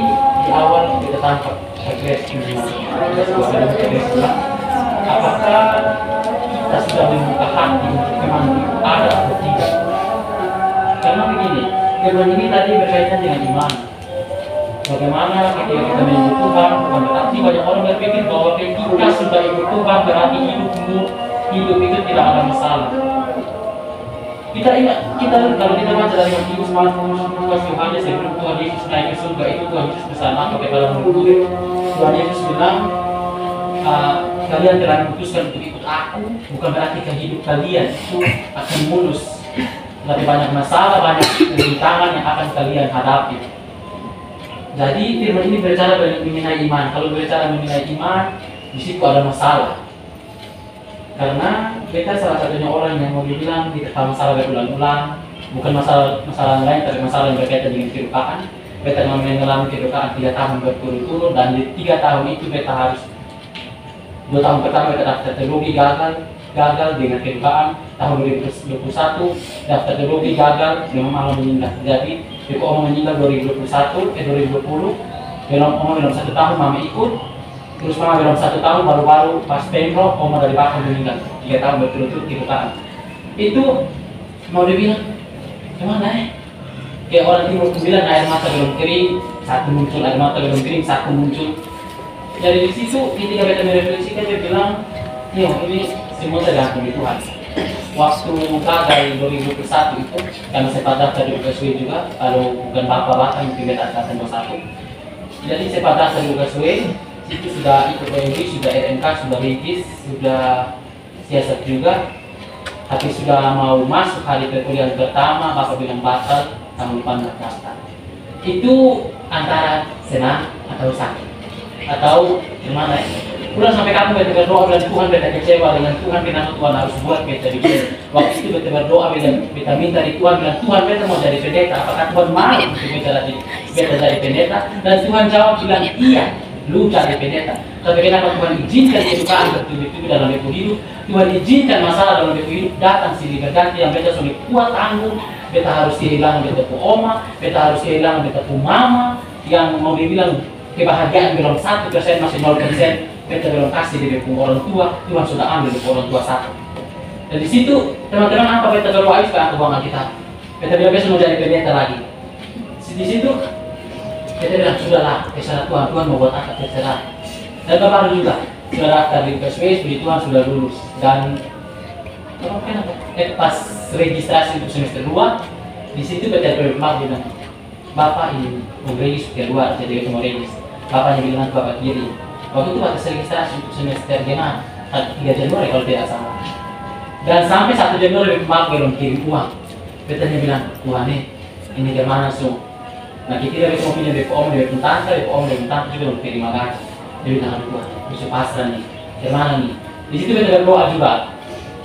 di awal kita tampak progres apakah kita sudah membuka hati untuk memang ada atau tidak? Karena begini, firman ini tadi berkaitan dengan iman. Bagaimana ketika kita menyebut Tuhan, bukan berarti banyak orang berpikir bahwa ketika sudah ikut Tuhan berarti hidup itu tidak ada masalah. Kita ingat, kalau kita baca dari Matius, Markus, Yohanes sebelum Tuhan Yesus naik ke surga itu Tuhan Yesus bersama kepada murid-murid. Tuhan Yesus bilang, kalian telah memutuskan untuk ikut aku, bukan berarti hidup kalian itu akan mulus. lebih banyak masalah, banyak rintangan yang akan kalian hadapi. Jadi firman ini berbicara mengenai iman. Kalau berbicara mengenai iman, di situ ada masalah. Karena kita salah satunya orang yang mau dibilang kita masalah berulang-ulang, bukan masalah lain, tapi masalah yang berkaitan dengan kedukaan. Kita mengalami kedukaan 3 tahun berturut-turut, dan di 3 tahun itu kita harus 2 tahun pertama kita daftar teologi gagal dengan kedukaan. Tahun 2021 daftar teologi gagal dengan malah meninggal. Jadi Ibu Oma meninggal 2020, belum 1 tahun mama ikut. Terus mama belum 1 tahun, baru-baru pas pemro Oma dari Bapak meninggal 3 tahun berturut-turut kedukaan. Itu mau dibilang gimana ya? Kayak orang timur bilang air mata belum kering, satu muncul, air mata belum kering, satu muncul. Jadi di situ ketika kita merefleksikan, dia bilang, yo ini semua tergantung di Tuhan. Waktu gagal 2021 itu, karena saya daftar di UKSW juga, kalau bukan bapak-bapak mungkin beta datang 21. Jadi saya daftar di UKSW, itu sudah ikut PMB, sudah RMK, sudah Regis, sudah siasat juga. Tapi sudah mau masuk hari perkuliahan pertama, bapak bilang batal, tahun depan daftar. Itu antara senang atau sakit, atau gimana ya? Udah sampai kamu beta berdoa dan Tuhan beta kecewa dengan Tuhan, kenapa Tuhan harus buat beta begini. Waktu itu beta berdoa, beta minta di Tuhan, dan Tuhan beta mau jadi pendeta, apakah Tuhan mau beta jadi pendeta? Dan Tuhan jawab bilang iya, lu jadi pendeta. Tapi kenapa Tuhan izinkan kedukaan bertubi-tubi dalam hidup? Tuhan izinkan masalah dalam hidup datang silih berganti yang beta sulit kuat tanggung. Beta harus kehilangan beta pu oma, beta harus kehilangan beta pu mama, yang mau dibilang kebahagiaan belum 1%, masih 0%. Beta belum kasih dari orang tua, Tuhan sudah ambil dari orang tua 1. Dan di situ teman-teman apa beta berdoa supaya aku buang kita. Beta bilang besok mau jadi pendeta lagi. Di situ beta bilang sudahlah, terserah Tuhan, Tuhan mau buat apa terserah. Dan bapak juga sudah daftar di UKSW, puji Tuhan sudah lulus. Dan pas registrasi untuk semester 2, di situ beta bilang, bapak ini mau regis kedua, jadi beta mau regis. Bapaknya bilang bapak kiri. Waktu itu batas registrasi untuk semester genap 3 Januari kalau tidak salah. Dan sampai 1 Januari bapak belum kirim uang. Betanya bilang, Tuhan ini gimana so? Nah kita mau punya BPO Om, BPO Tante, BPO Om, BPO Tante juga mau terima kasih. Dia bilang, aduh bisa pasrah nih, gimana nih? Di situ beta berdoa juga.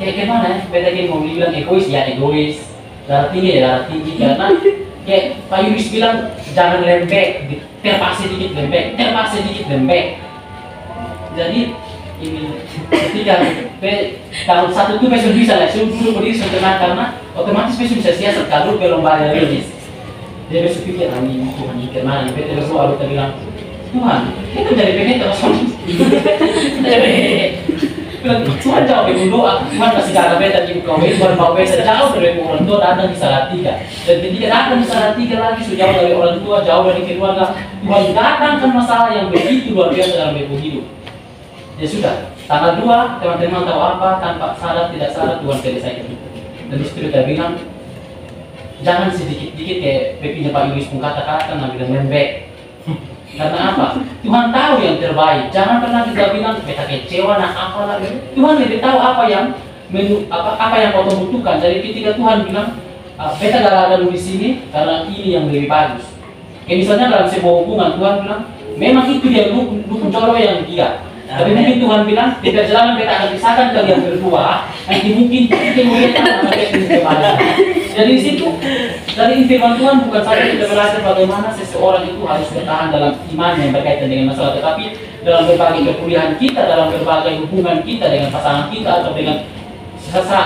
Kayak gimana ya? Beta kayak mau bilang egois, ya egois. Darah tinggi ya darah tinggi, karena kayak Pak Yuris bilang jangan lembek, terpaksa dikit lembek. Jadi ini ketika tahun 1 itu besok bisa lah, dulu berdiri sebentar karena otomatis besok bisa siasat kalau ke lembaga religius. Dia besok pikir, ini Tuhan ini kemana? Beta berdoa, beta bilang, Tuhan, kita jadi pendeta langsung. Tuhan jauh dari doa, Tuhan masih kata beta di kawin, Tuhan bawa beta jauh dari orang tua, datang di Salatiga. Dan ketika datang di Salatiga lagi, jauh dari orang tua, jauh dari keluarga, Tuhan datangkan masalah yang begitu luar biasa dalam hidup. Ya sudah, tanggal 2, teman-teman tahu apa, tanpa sadar tidak sadar Tuhan selesaikan itu. Dan di situ kita bilang, jangan sedikit-sedikit kayak Pepinya Pak Yuris pun kata-kata, nggak bilang lembek. Karena apa? Tuhan tahu yang terbaik. Jangan pernah kita bilang beta kecewa, nah apa lagi. Tuhan lebih tahu apa yang kau butuhkan. Jadi ketika Tuhan bilang beta gak ada di sini karena ini yang lebih bagus. Kayak misalnya dalam sebuah hubungan Tuhan bilang memang itu dia dukung jodoh yang dia. Tapi mungkin Tuhan bilang di perjalanan beta akan pisahkan kalian berdua. Nanti mungkin kita melihat kembali. Jadi di situ dari firman Tuhan bukan saja kita belajar bagaimana seseorang itu harus bertahan dalam iman yang berkaitan dengan masalah, tetapi dalam berbagai perkuliahan kita, dalam berbagai hubungan kita dengan pasangan kita atau dengan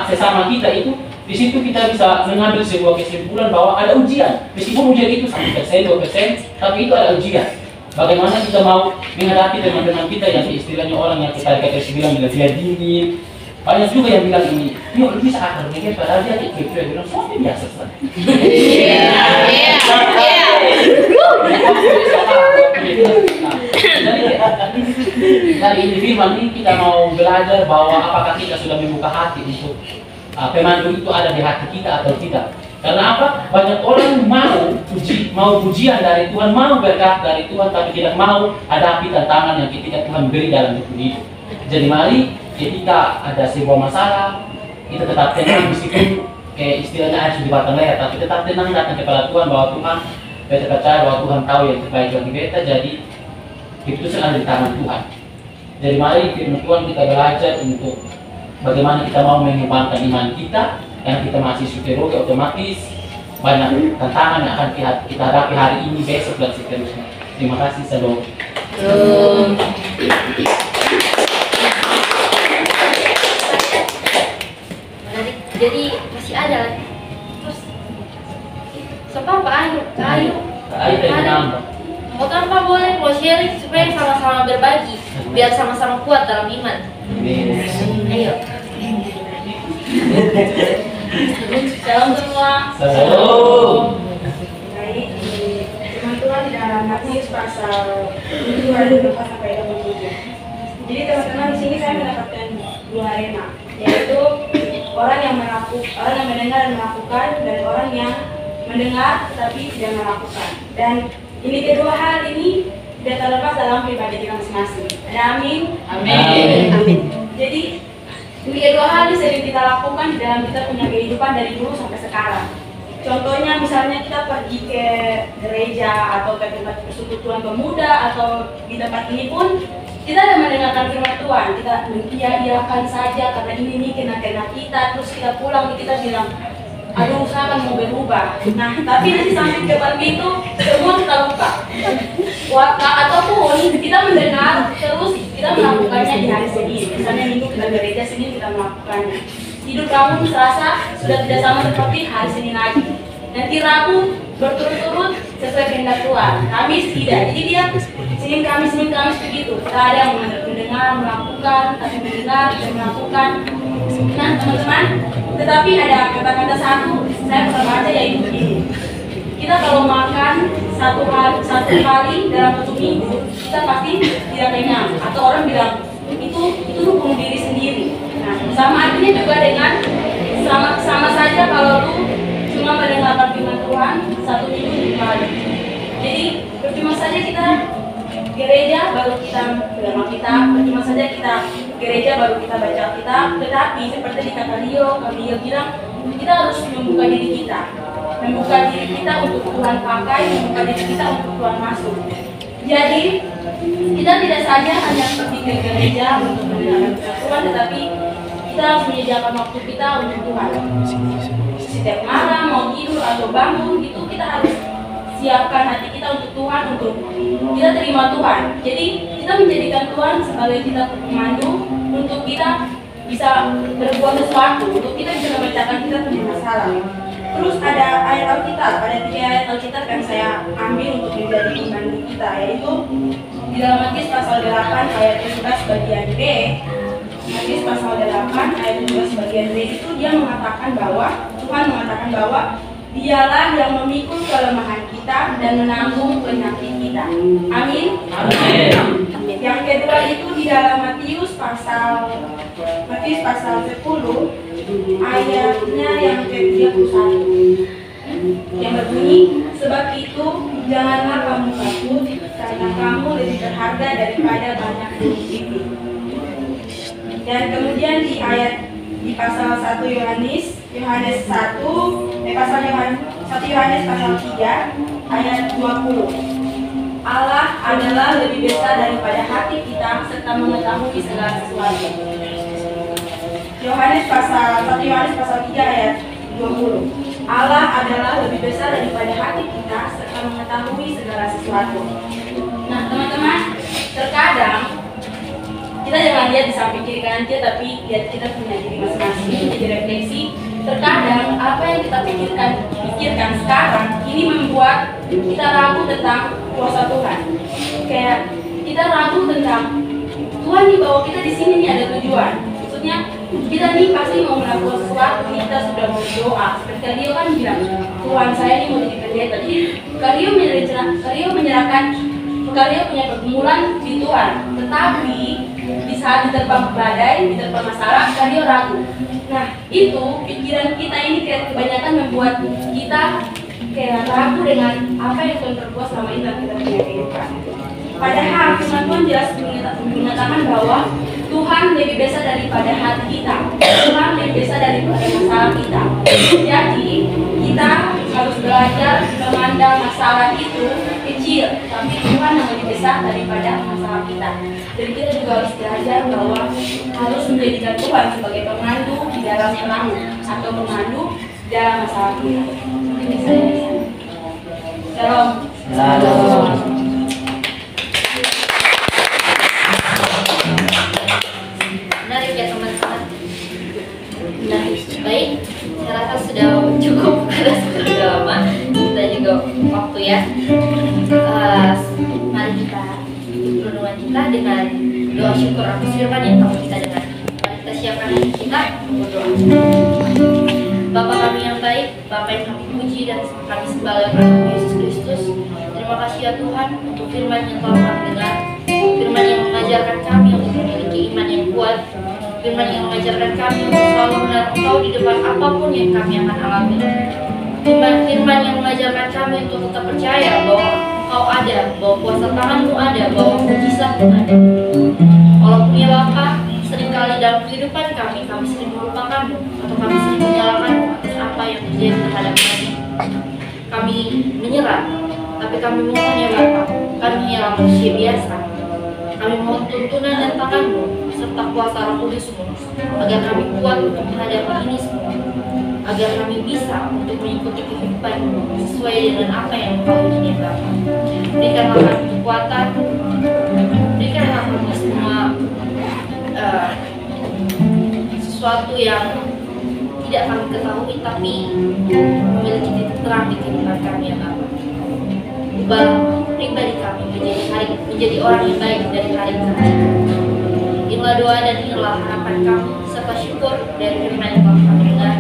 sesama kita itu, di situ kita bisa mengambil sebuah kesimpulan bahwa ada ujian. Meskipun ujian itu 1%, 2%, tapi itu ada ujian. Bagaimana kita mau menghadapi teman-teman kita yang istilahnya orang yang kita bilang dia dingin. Banyak juga yang bilang ini, yuk lu bisa akar mikir padahal dia kayak bilang suami biasa saja. Dari ini firman ini kita mau belajar bahwa apakah kita sudah membuka hati untuk pemandu itu ada di hati kita atau tidak. Karena apa? Banyak orang mau pujian dari Tuhan, mau berkat dari Tuhan, tapi tidak mau hadapi tantangan yang ketika Tuhan beri dalam hidup. Jadi mari ketika ada sebuah masalah, kita tetap tenang meskipun kayak istilahnya air di batang leher, tapi tetap tenang datang kepada Tuhan bahwa Tuhan, kita percaya bahwa Tuhan tahu yang terbaik bagi kita, jadi keputusan ada di tangan Tuhan. Jadi mari firman Tuhan kita belajar untuk bagaimana kita mau mengembangkan iman kita, karena kita masih suterogi otomatis banyak tantangan yang akan kita hadapi hari ini, besok dan seterusnya. Terima kasih, Saudara. Menarik. Jadi masih ada lagi. Terus, apa ayo. Ayo kita nambah. Mau tanpa boleh mau sharing supaya sama-sama berbagi, biar sama-sama kuat dalam iman. Ayo. Shalom semua. Salam. Baik, firman Tuhan di dalam Matius pasal 7 ayat 24 sampai 27. Jadi teman-teman, di sini saya mendapatkan dua rema, yaitu orang yang mendengar dan melakukan, dan orang yang mendengar tetapi tidak melakukan. Dan ini kedua hal ini tidak terlepas dalam pribadi kita masing-masing. Ada amin? Amin. Jadi ini kedua hal ini sering kita lakukan di dalam kita punya kehidupan dari dulu sampai sekarang. Contohnya misalnya kita pergi ke gereja atau ke tempat persekutuan pemuda atau di tempat ini pun kita ada mendengarkan firman Tuhan, kita mengiyakan saja karena ini kena kita, terus kita pulang kita bilang, aduh saya akan mau berubah. Nah tapi nanti sampai ke itu semua kita lupa. Ataupun kita mendengar terus kita melakukannya di hari Senin. Misalnya minggu kita gereja, Senin kita melakukannya. Hidup kamu Selasa sudah tidak sama seperti hari Senin lagi. Nanti Rabu berturut-turut sesuai kehendak Tuhan. Kamis tidak. Jadi dia Senin Kamis begitu. Kita ada yang mendengar, melakukan, tapi mendengar dan melakukan. Nah teman-teman, tetapi ada kata-kata satu saya pernah baca, yaitu begini. Kita kalau makan satu kali dalam satu minggu, kita pasti tidak kenyang. Atau orang bilang itu bunuh diri sendiri. Nah, sama artinya juga dengan sama saja kalau lu cuma mendengarkan firman Tuhan satu minggu kali. Jadi percuma saja kita gereja baru kita beramal kita, percuma saja kita gereja baru kita baca kita. Tetapi seperti di kata Kamil bilang, kita harus membuka diri kita. Membuka diri kita untuk Tuhan pakai, membuka diri kita untuk Tuhan masuk. Jadi kita tidak saja hanya pergi ke gereja untuk mendengarkan Tuhan, tetapi kita harus menyediakan waktu kita untuk Tuhan. Setiap malam mau tidur atau bangun itu kita harus siapkan hati kita untuk Tuhan, untuk kita terima Tuhan. Jadi kita menjadikan Tuhan sebagai kita pemandu untuk kita bisa berbuat sesuatu, untuk kita bisa memecahkan kita punya masalah. Terus ada ayat Alkitab, ada 3 ayat Alkitab yang saya ambil untuk menjadi pemandu kita, yaitu di dalam Matius pasal 8 ayat 11 bagian B. Matius pasal 8 ayat 11 bagian B itu dia mengatakan bahwa Tuhan mengatakan bahwa dialah yang memikul kelemahan kita dan menanggung penyakit kita. Amin. Amin. Yang kedua itu di dalam Matius pasal 10 ayatnya yang ke-31 yang berbunyi, sebab itu janganlah kamu takut karena kamu lebih berharga daripada banyak burung pipit. Dan kemudian di pasal 1 Yohanes pasal 1 Yohanes pasal 3 ayat 20. Allah adalah lebih besar daripada hati kita serta mengetahui segala sesuatu. 1 Yohanes pasal 3 ayat 20. Allah adalah lebih besar daripada hati kita serta mengetahui segala sesuatu. Nah teman-teman, terkadang kita jangan lihat di samping kiri kanan kita, tapi lihat kita punya diri masing-masing, jadi refleksi. Terkadang apa yang kita pikirkan sekarang ini membuat kita ragu tentang kuasa Tuhan. Kayak kita ragu tentang Tuhan nih, bahwa kita di sini nih ada tujuan. Maksudnya kita nih pasti mau melakukan sesuatu, kita sudah mau berdoa. Seperti Kalio kan bilang, Tuhan saya ini mau jadi pendeta. Jadi Kalio menyerahkan, Kalio punya pergumulan di Tuhan. Tetapi di saat diterpang badai, diterpang masalah, Kalio ragu. Nah itu pikiran kita ini kebanyakan membuat kita kayak ragu dengan apa yang Tuhan perbuat selama ini dalam kita punya kehidupan. Padahal firman Tuhan jelas mengatakan bahwa Tuhan Tuhan lebih besar daripada hati kita. Tuhan lebih besar daripada masalah kita. Jadi kita harus belajar memandang masalah itu kecil, tapi Tuhan yang lebih besar daripada masalah kita. Dan kita juga harus belajar bahwa harus menjadikan Tuhan sebagai pemandu di dalam perahu atau pemandu dalam masalah kita. Ini saya di sana. Shalom. Menarik ya teman-teman. Nah, baik, saya rasa sudah cukup karena sudah lama. Kita juga waktu ya. Mari kita tutup renungan kita dengan doa syukur atas firman yang telah kita dengar. Mari kita siapkan hati kita untuk berdoa. Bapa kami yang baik, Bapa yang kami puji dan kami sembah lewat nama Yesus Kristus. Terima kasih ya Tuhan untuk firman yang telah kami dengar. Firman yang mengajarkan kami untuk memiliki iman yang kuat. Firman yang mengajarkan kami untuk selalu benar Engkau di depan apapun yang kami akan alami. Firman yang mengajarkan kami untuk tetap percaya bahwa Engkau ada, bahwa kuasa tangan-Mu ada, bahwa mujizat-Mu ada. Walaupun ya Bapa, seringkali dalam kehidupan kami sering melupakan-Mu atau kami sering menyalahkan-Mu atas apa yang terjadi terhadap kami. Kami menyerah, tapi kami mohon ya Bapa, kami hanyalah manusia biasa. Kami mohon tuntunan dan tangan-Mu serta kuasa Roh Kudus-Mu agar kami kuat untuk menghadapi ini semua, agar kami bisa untuk mengikuti kehidupan-Mu sesuai dengan apa yang Engkau ingin Bapa. Berikanlah kami kekuatan, berikanlah kami semua sesuatu yang tidak kami ketahui tapi memiliki titik terang di kehidupan kami ya Bapa. Ubah pribadi kami menjadi orang yang baik dari hari ke hari. Inilah doa dan inilah harapan kami serta syukur dari firman yang telah kami dengar.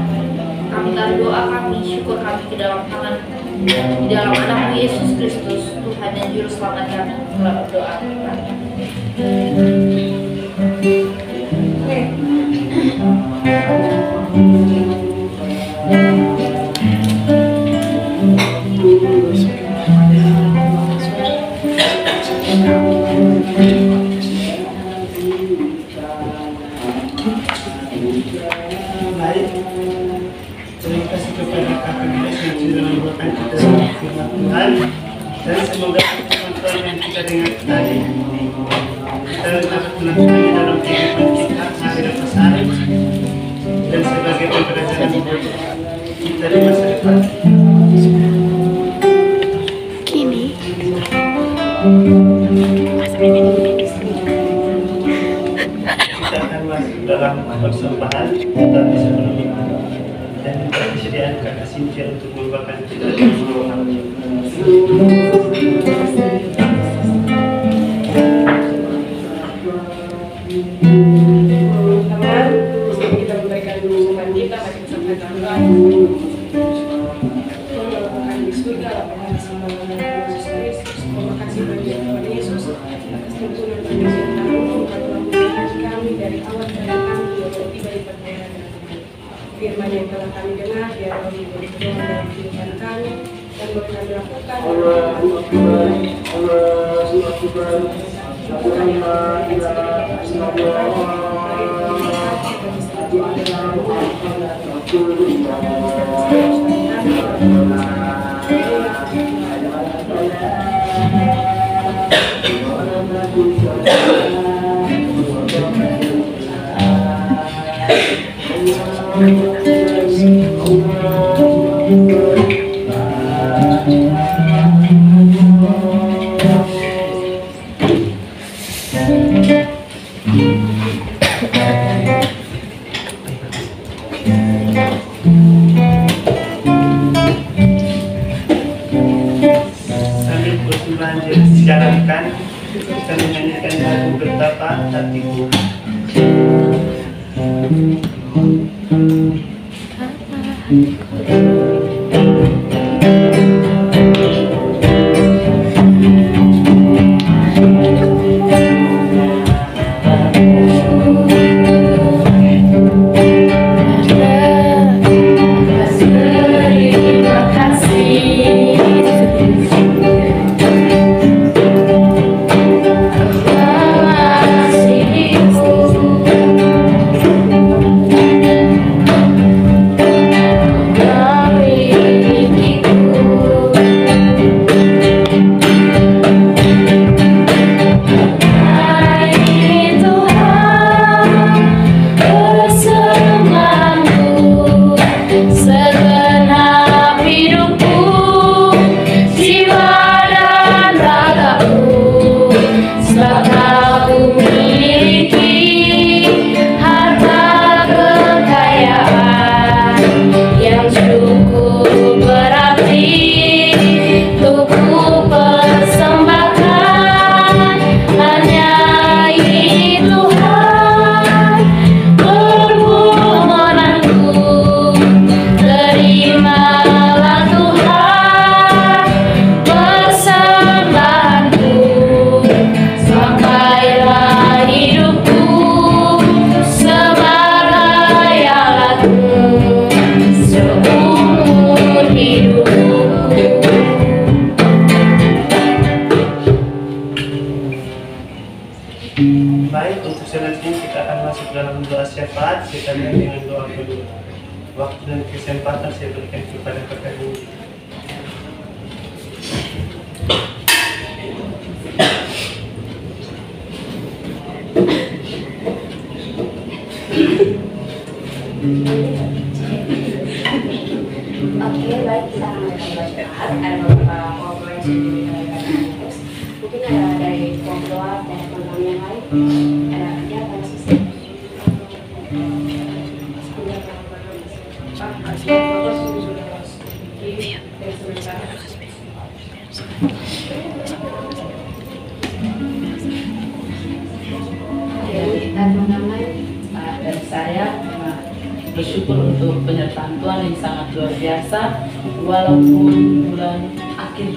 Kami taruh doa kami, syukur kami ke dalam tangan di dalam anak Yesus Kristus, Tuhan dan Juru Selamat kami. Telah berdoa. Mari terima kasih kepada Kakak Bilas yang sudah membawakan kita firman Tuhan, dan semoga teman-teman yang kita dengar tadi kita dapat melakukannya dalam kehidupan kita hari lepas hari dan sebagai pembelajaran buat kita di masa depan. Kita akan masuk dalam persembahan, tetapi sebelum itu dan kita disediakan Kakak Cynthia untuk membawakan kita dengan doa. Teman-teman, kita memberikan dukungan kita pada kesempatan Tuhan. Tuhan di surga, Bapa bersama Yesus Kristus. Terima kasih bagi Tuhan Yesus atas tuntunan permisi kamu, telah memberkati kami dari awal sampai kami tiba di pertengahan. Firman yang telah kami dengar, biarlah menjadi pedoman dalam kehidupan kami dan boleh kami lakukan. Sambil persembahan dijalankan, kita menyanyikan lagu Betapa Hatiku. Terima kasih. Baik, untuk selanjutnya kita akan masuk dalam doa syafaat. Kita mulai dengan doa kedua. Waktu dan kesempatan saya berikan kepada kakak ini. Oke, baik, kita akan melakukan syafaat. Ada beberapa ngobrol yang sudah diberikan terus. Mungkin ada dari ngobrol dan teman-teman yang lain. Ada kerja atau sisi. Kita teman-teman, dari saya bersyukur untuk penyertaan Tuhan yang sangat luar biasa. Walaupun bulan akhir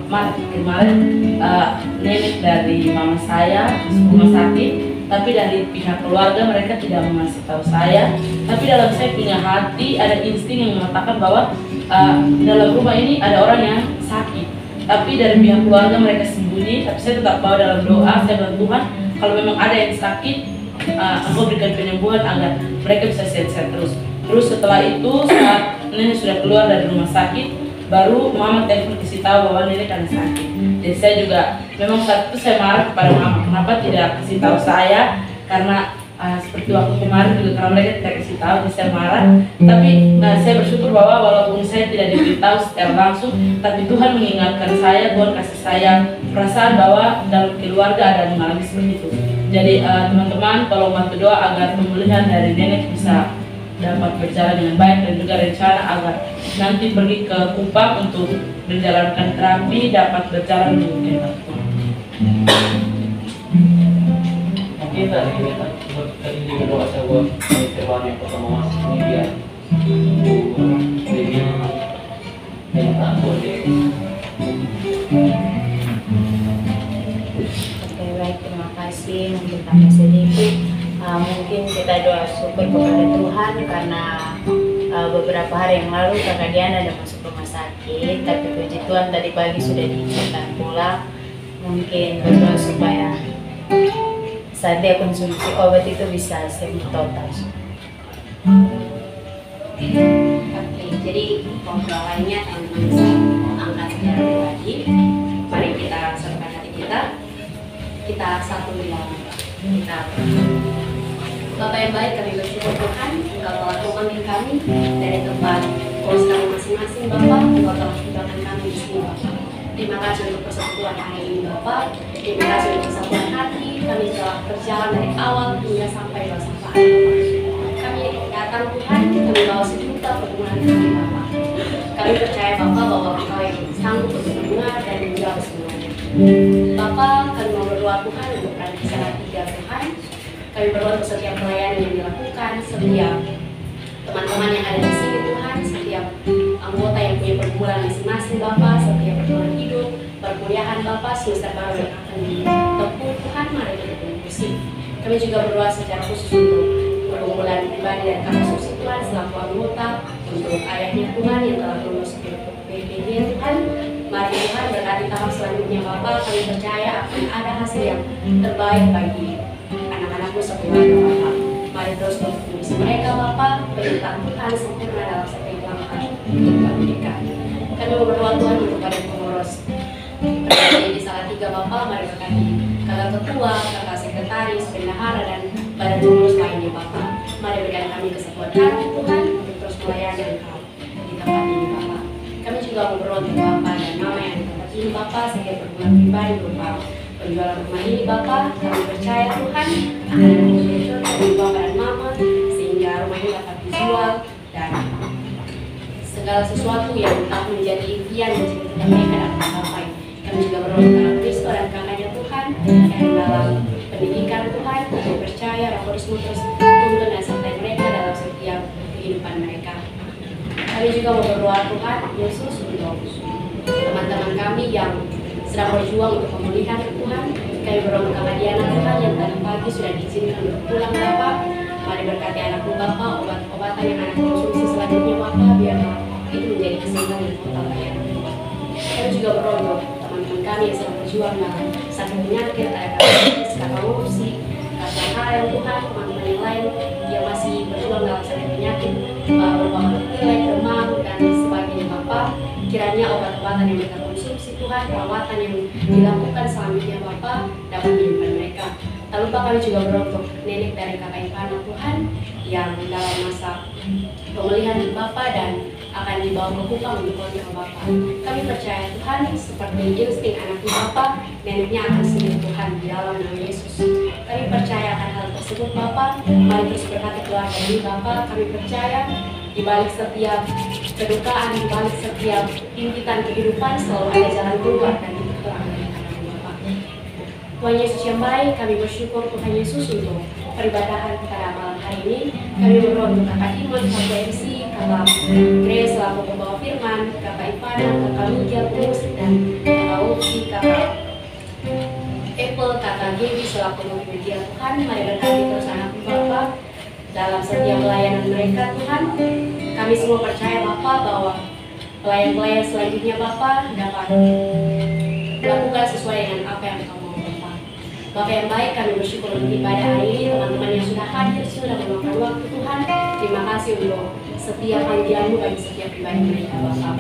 Maret kemarin nenek dari mama saya masuk rumah sakit, tapi dari pihak keluarga mereka tidak mengasih tahu saya. Tapi dalam saya punya hati ada insting yang mengatakan bahwa dalam rumah ini ada orang yang sakit. Tapi dari pihak keluarga mereka sembunyi. Tapi saya tetap bawa dalam doa, saya bilang Tuhan, kalau memang ada yang sakit, Engkau berikan penyembuhan agar mereka bisa sehat-sehat terus. Terus setelah itu saat nenek sudah keluar dari rumah sakit, baru mama telepon kasih tahu bahwa nenek ada sakit. Jadi saya juga memang saat itu saya marah kepada mama, kenapa tidak kasih tahu saya? Karena seperti waktu kemarin juga karena mereka tidak kasih tahu, jadi saya marah. Tapi saya bersyukur bahwa walaupun saya tidak diberitahu secara langsung, tapi Tuhan mengingatkan saya, Tuhan kasih saya perasaan bahwa dalam keluarga ada yang mengalami seperti itu. Jadi teman-teman tolong bantu doa agar pemulihan dari nenek bisa dapat berjalan dengan baik, dan juga rencana agar nanti pergi ke Kupang untuk menjalankan terapi dapat berjalan dengan kehendak Tuhan. Mungkin tadi kita juga doa saya buat teman yang pertama masuk ini biar jadi yang takut deh. Oke, baik, terima kasih. Mungkin tambah sedikit. Mungkin kita doa syukur kepada Tuhan karena beberapa hari yang lalu kakak Diana ada masuk rumah sakit, tapi puji Tuhan tadi pagi sudah diizinkan pulang. Mungkin berdoa supaya saat dia konsumsi obat itu bisa sembuh total. Oke, jadi ngobrol lainnya teman-teman bisa angkat secara pribadi. Mari kita serahkan hati kita satu bilang kita. Bapak yang baik, kami bersyukur Tuhan, Engkau telah memanggil kami dari tempat kos kami masing-masing Bapak. Engkau telah meninggalkan kami di sini Bapak. Terima kasih untuk persekutuan hari ini Bapak. Terima kasih untuk kesatuan hati. Kami telah berjalan dari awal hingga sampai masa akhir Bapak. Kami datang Tuhan, kami bawa sejuta pergumulan kami Bapak. Kami percaya Bapak bahwa Engkau yang sanggup untuk mendengar dan menjawab semuanya. Bapak, kami mau berdoa Tuhan untuk Pradisa 3 Tuhan. Kami berdoa untuk setiap pelayanan yang dilakukan, setiap teman-teman yang ada di sini Tuhan, setiap anggota yang punya pergumulan masing-masing Bapak, setiap pergumulan hidup, perkuliahan Bapak, semester baru yang akan ditempuh Tuhan, mari kita berdiskusi. Kami juga berdoa secara khusus untuk pergumulan pribadi dan kakak Susi Tuhan selaku anggota, untuk ayahnya Tuhan yang telah lulus PPD Tuhan. Mari Tuhan berkati tahap selanjutnya Bapak, kami percaya akan ada hasil yang terbaik bagi anak-anakku sekeluarga Bapak. Mari terus mengisi mereka Bapak, perintah Tuhan sempurna dalam setiap langkah untuk berikan. Kami berdoa Tuhan untuk pada pengurus perjanjian di Salatiga Bapak, mari berkati kakak ketua, kakak sekretaris, bendahara dan badan pengurus lainnya Bapak. Mari berikan kami kesatuan hati Tuhan untuk terus melayani Engkau di tempat ini Bapak. Kami juga berdoa untuk Bapak dan Mama yang di tempat ini Bapak, sebagai pergumulan pribadi berupa penjualan rumah ini Bapak. Kami percaya Tuhan akan ada keberuntungan dari Bapak dan Mama sehingga rumah ini dapat dijual dan segala sesuatu yang tak menjadi impian dan cita-cita mereka dapat tercapai. Kami juga berdoa untuk Kristo dan kakaknya Tuhan dan dalam pendidikan Tuhan. Kami percaya Roh Kudus terus tuntun dan sertai mereka dalam setiap kehidupan mereka. Kami juga berdoa Tuhan Yesus untuk teman-teman kami yang sedang berjuang untuk pemulihan Tuhan. Kami berdoa kakak Diana Tuhan yang tadi pagi sudah diizinkan untuk pulang Bapak. Mari berkati anakku Bapak, obat-obatan yang anak konsumsi selanjutnya Bapak, biar itu menjadi kesembuhan yang total ya. Kami juga berdoa untuk teman-teman kami yang sedang berjuang dalam sakit penyakit, ada diabetes, kakak korupsi, kakak HL Tuhan, teman-teman yang lain yang masih berjuang dalam sakit penyakit, berbagai pilek, demam, dan sebagainya Bapak. Kiranya obat-obatan yang mereka konsumsi Tuhan, perawatan yang dilakukan selanjutnya Bapak dapat menyembuhkan mereka. Tak lupa kami juga berdoa untuk nenek dari kakak Ivana Tuhan yang dalam masa pemulihan Bapak dan akan dibawa ke Kupang untuk keluarga Bapak. Kami percaya Tuhan seperti insting anaknya Bapak, neneknya akan sembuh Tuhan di dalam nama Yesus. Kami percaya akan hal tersebut Bapak. Mari terus berkati keluarga ini Bapak. Kami percaya di balik setiap kedukaan, di balik setiap impitan kehidupan selalu ada jalan keluar dan itu terang dari tangan Bapak. Tuhan Yesus yang baik, kami bersyukur Tuhan Yesus untuk peribadahan pada malam hari ini. Kami berdoa untuk kakak Iman, kakak MC, kakak Grace selaku pembawa firman, kakak Ivana, kakak Lugia, Pus, dan kakak Uki, kakak Apple, kakak Gaby selaku multimedia Tuhan. Mari berkati terus anak Bapak dalam setiap pelayanan mereka Tuhan. Kami semua percaya Bapak bahwa pelayan-pelayan selanjutnya Bapak dapat melakukan sesuai dengan apa yang Kau mau Bapak. Bapak yang baik, kami bersyukur untuk ibadah hari ini, teman-teman yang sudah hadir, sudah meluangkan waktu Tuhan. Terima kasih untuk setiap panggilan-Mu bagi setiap pribadi mereka Bapak.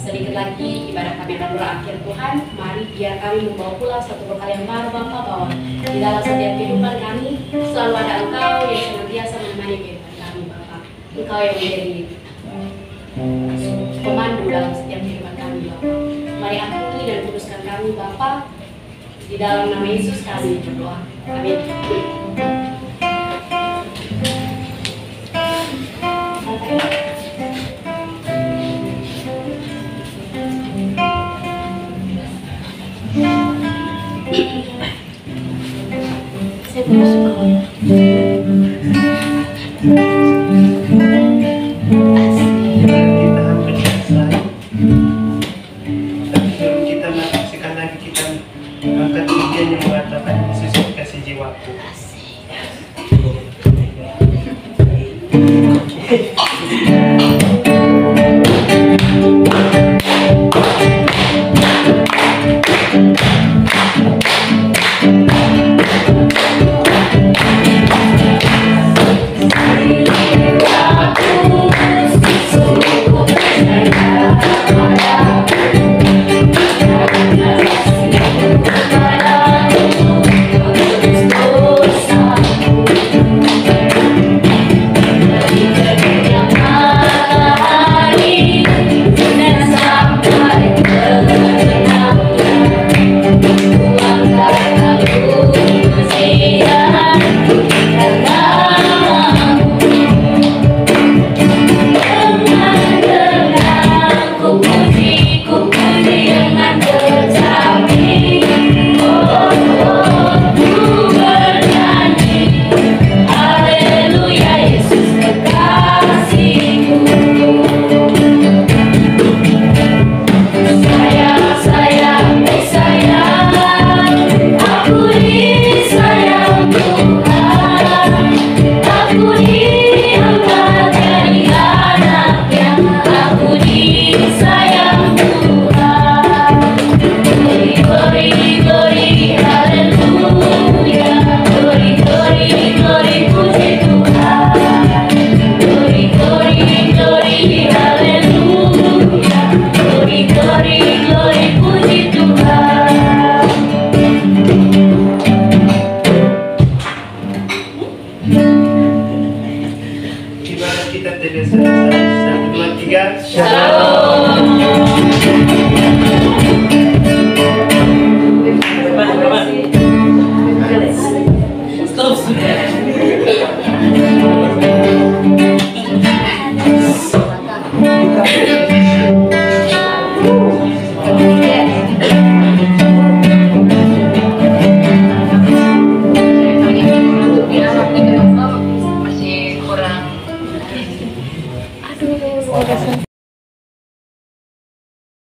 Sedikit lagi ibadah kami akan berakhir Tuhan. Mari biar kami membawa pulang satu bekal yang baru Bapak, bahwa di dalam setiap kehidupan kami selalu ada Engkau yang senantiasa menemani kehidupan kami Bapak. Engkau yang menjadi pemandu dalam setiap kehidupan kami Bapak. Mari ampuni dan kuduskan kami Bapak. Di dalam nama Yesus kami berdoa. Amin. Saya bersyukur. Kita hampir selesai. Tapi sebelum kita menyaksikan lagi, kita angkat ujian yang mengatakan Yesus kasih jiwaku. Asik.